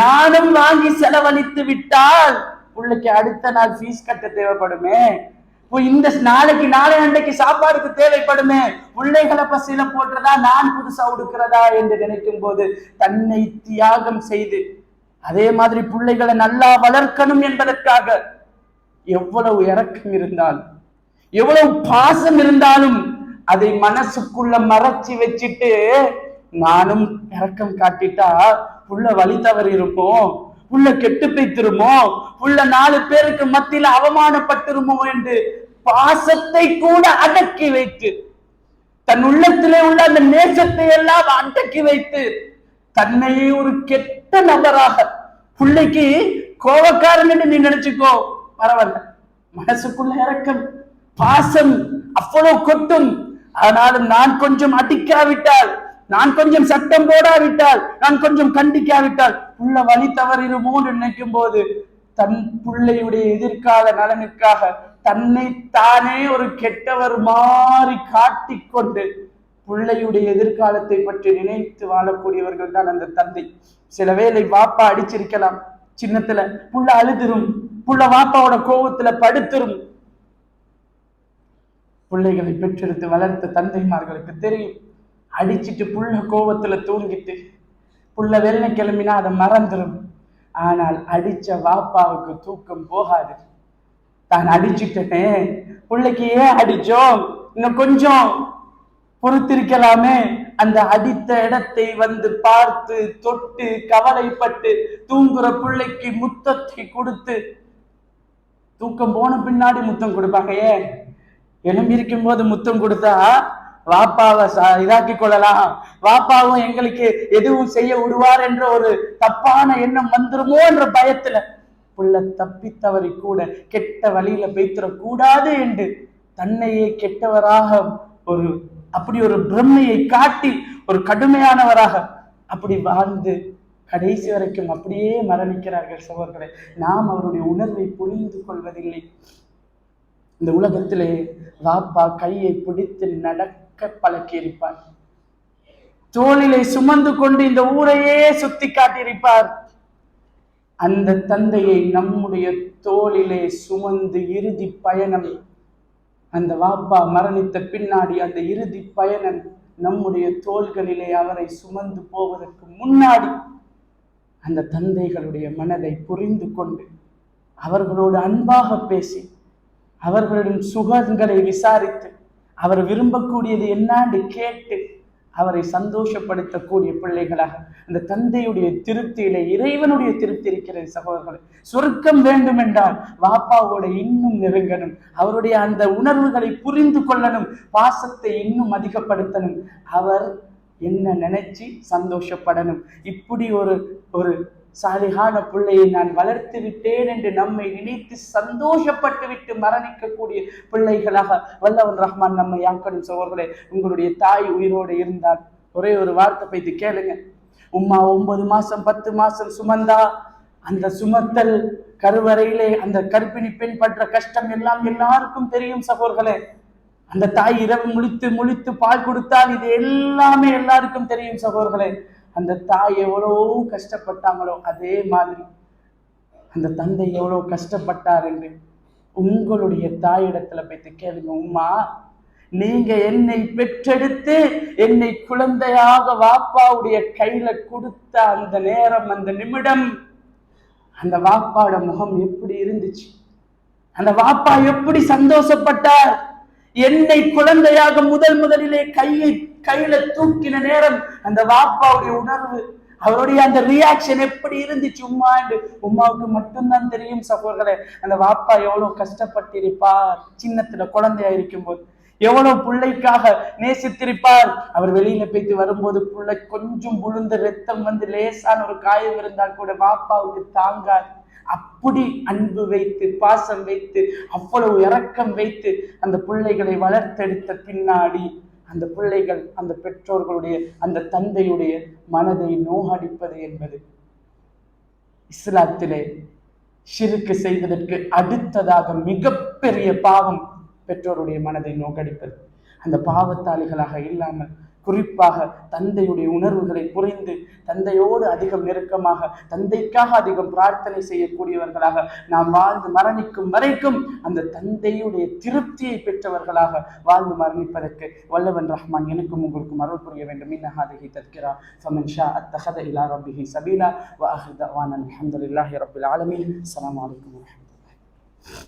நானும் வாங்கி செலவழித்து விட்டால் பிள்ளைக்கு அடுத்த நாள் ஃபீஸ் கட்ட தேவைப்படுமே, இந்த நாளைக்கு நாளை அன்றைக்கு சாப்பாடுக்கு தேவைப்படுமே, பிள்ளைகளை பசியில போட்டுறதா நான் புதுசா உடுக்கிறதா என்று நினைக்கும் போது தன்னை தியாகம் செய்து, அதே மாதிரி பிள்ளைகளை நல்லா வளர்க்கணும் என்பதற்காக எவ்வளவு இரக்கம் இருந்தாலும் எவ்வளவு பாசம் இருந்தாலும் அதை மனசுக்குள்ள மறைச்சி வச்சுட்டு நானும் இரக்கம் காட்டிட்டா புள்ள வழி தவறி இருக்கும், புள்ள கெட்டு போய்த்திருமோ, புள்ள 4 பேருக்கு மத்தியில அவமானப்பட்டிருமோ என்று பாசத்தை கூட அடக்கி வைத்து, தன் உள்ளத்திலே உள்ள அந்த நேசத்தை எல்லாம் அடக்கி வைத்து தன்னையே ஒரு கெட்ட நபராக, பிள்ளைக்கு கோபக்காரன் என்று நீ நினைச்சுக்கோ பரவாயில்ல, மனசுக்குள்ள இரக்கம் பாசம் அவ்வளவு கொட்டும். ஆனாலும் நான் கொஞ்சம் அடிக்காவிட்டால், நான் கொஞ்சம் சட்டம் போடாவிட்டால், நான் கொஞ்சம் கண்டிக்காவிட்டால் புள்ள வழி தவறிடுமோன்னு நினைக்கும் போது தன் பிள்ளையுடைய எதிர்கால நலனுக்காக தன்னை தானே ஒரு கெட்டவர் மாறி காட்டிக்கொண்டு பிள்ளையுடைய எதிர்காலத்தை பற்றி நினைத்து வாழக்கூடியவர்கள் தான் அந்த தந்தை. சில வேளை வாப்பா அடிச்சிருக்கலாம், சின்னத்துல புள்ள அழுதுரும், புள்ள வாப்பாவோட கோபத்துல படுத்துரும். பிள்ளைகளை பெற்றெடுத்து வளர்த்த தந்தைமார்களுக்கு தெரியும், அடிச்சுட்டு புள்ள கோபத்துல தூங்கிட்டு புள்ள வெள்ளை கிளம்பினா அதை மறந்துடும், ஆனால் அடிச்ச வாப்பாவுக்கு தூக்கம் போகாது. தான் அடிச்சுட்டனே, பிள்ளைக்கு ஏன் அடிச்சோம், இன்னும் கொஞ்சம் பொறுத்திருக்கலாமே. அந்த அடித்த இடத்தை வந்து பார்த்து தொட்டு கவலைப்பட்டு தூங்குற பிள்ளைக்கு முத்தத்தை கொடுத்து, தூக்கம் போன பின்னாடி முத்தம் கொடுப்பாங்க. ஏன் எலும்பி இருக்கும் போது முத்தம் கொடுத்தா வாப்பாவை இதாக்கி கொள்ளலாம், வாப்பாவும் எங்களுக்கு எதுவும் செய்ய விடுவார் என்ற ஒரு தப்பான எண்ணம் வந்துருமோ என்ற பயத்துல புள்ள தப்பி தவறி கூட கெட்ட வழியில பேய்த்திடக்கூடாது என்று தன்னையே கெட்டவராக ஒரு அப்படி ஒரு பிரம்மையை காட்டி ஒரு கடுமையானவராக அப்படி வாழ்ந்து கடைசி வரைக்கும் அப்படியே மரணிக்கிறார்கள் சகோதரர்களே. நாம் அவருடைய உணர்வை புரிந்து கொள்வதில்லை. இந்த உலகத்திலே வாப்பா கையை பிடித்து நடக்க பழக்கியிருப்பார், தோளிலே சுமந்து கொண்டு இந்த ஊரையே சுத்தி காட்டியிருப்பார். அந்த தந்தையை நம்முடைய தோளிலே சுமந்து இறுதி பயணம், அந்த வாப்பா மரணித்த பின்னாடி அந்த இறுதி பயணம் நம்முடைய தோள்களிலே அவரை சுமந்து போவதற்கு முன்னாடி அந்த தந்தைகளுடைய மனதை புரிந்து கொண்டு அவர்களோடு அன்பாக பேசி அவர்களிடம் சுகங்களை விசாரித்து அவர் விரும்பக்கூடியது என்னான்னு கேட்டு அவரை சந்தோஷப்படுத்தக்கூடிய பிள்ளைகளாக அந்த தந்தையுடைய திருப்தியிலே இறைவனுடைய திருப்தி இருக்கிறது சகோதரர்களே. சொர்க்கம் வேண்டும் என்றால் வாப்பாவோட இன்னும் நெருங்கணும், அவருடைய அந்த உணர்வுகளை புரிந்து கொள்ளணும், பாசத்தை இன்னும் அதிகப்படுத்தணும், அவர் என்ன நினைச்சு சந்தோஷப்படணும். இப்படி ஒரு சாலிகான பிள்ளையை நான் வளர்த்து விட்டேன் என்று நம்மை நினைத்து சந்தோஷப்பட்டு விட்டு மரணிக்கக்கூடிய பிள்ளைகளாக வல்லவன் ரஹ்மான் நம்மை ஆக்கணும் சகோதரர்களே. உங்களுடைய தாய் உயிரோடு இருந்தால் ஒரே ஒரு வார்த்தை பைத்து கேளுங்க. உம்மா 9 மாசம் 10 மாசம் சுமந்தா, அந்த சுமத்தல் கருவறையிலே அந்த கர்ப்பிணி பெண் பற்ற கஷ்டம் எல்லாம் எல்லாருக்கும் தெரியும் சகோதரர்களே. அந்த தாய் இரவு முழித்து முழித்து பால் கொடுத்தால் இது எல்லாமே எல்லாருக்கும் தெரியும் சகோதரர்களே. அந்த தாய் எவ்வளவு கஷ்டப்பட்டாங்களோ அதே மாதிரி அந்த தந்தை எவ்வளவு கஷ்டப்பட்டார் என்று உங்களுடைய தாயிடத்துல போய்த்து கேளுங்க. உம்மா, நீங்க என்னை பெற்றெடுத்து என்னை குழந்தையாக வாப்பாவுடைய கையில கொடுத்த அந்த நேரம், அந்த நிமிடம், அந்த வாப்பாவோட முகம் எப்படி இருந்துச்சு, அந்த வாப்பா எப்படி சந்தோஷப்பட்டார், என்னை குழந்தையாக முதலிலே கையில தூக்கின நேரம் அந்த வாப்பாவுடைய உணர்வு, அவருடைய அந்த ரியாக்ஷன் எப்படி இருந்துச்சு உம்மா என்று உம்மாவுக்கு மட்டும்தான் தெரியும் சகோதரர்களே. அந்த வாப்பா எவ்வளவு கஷ்டப்பட்டிருப்பார், சின்னத்துல குழந்தையா இருக்கும்போது எவ்வளவு பிள்ளைக்காக நேசித்திருப்பார். அவர் வெளியில போய்த்து வரும்போது பிள்ளை கொஞ்சம் புழுந்த ரத்தம் வந்து லேசான ஒரு காயம் இருந்தால் கூட வாப்பாவுக்கு தாங்காது. அப்படி அன்பு வைத்து பாசம் வைத்து அவ்வளவு இரக்கம் வைத்து அந்த பிள்ளைகளை வளர்த்தெடுத்த பின்னாடி அந்த பிள்ளைகள் அந்த பெற்றோர்களுடைய அந்த தந்தையுடைய மனதை நோகடிப்பது என்பது இஸ்லாத்திலே ஷிர்க் செய்வதற்கு அடுத்ததாக மிகப்பெரிய பாவம் பெற்றோருடைய மனதை நோக்கடிப்பது. அந்த பாவத்தாளிகளாக இல்லாமல் குறிப்பாக தந்தையுடைய உணர்வுகளை புரிந்து தந்தையோடு அதிகம் நெருக்கமாக தந்தைக்காக அதிகம் பிரார்த்தனை செய்யக்கூடியவர்களாக நாம் வாழ்ந்து மரணிக்கும் வரைக்கும் அந்த தந்தையுடைய திருப்தியை பெற்றவர்களாக வாழ்ந்து மரணிப்பதற்கு வல்லவன் ரஹ்மான் எனக்கும் உங்களுக்கும் அருள் புரிய வேண்டும். இன்னஹாதிஹி தத்கிரா ஃபமன் ஷா அத்தஹத இலா ரப்பிஹி சபீலா வ ஆஹிரு தஅவானா அல்ஹம்துலில்லாஹி ரப்பில் ஆலமீன். அஸ்ஸலாமு அலைக்கும் வரஹ்மத்துல்லாஹி.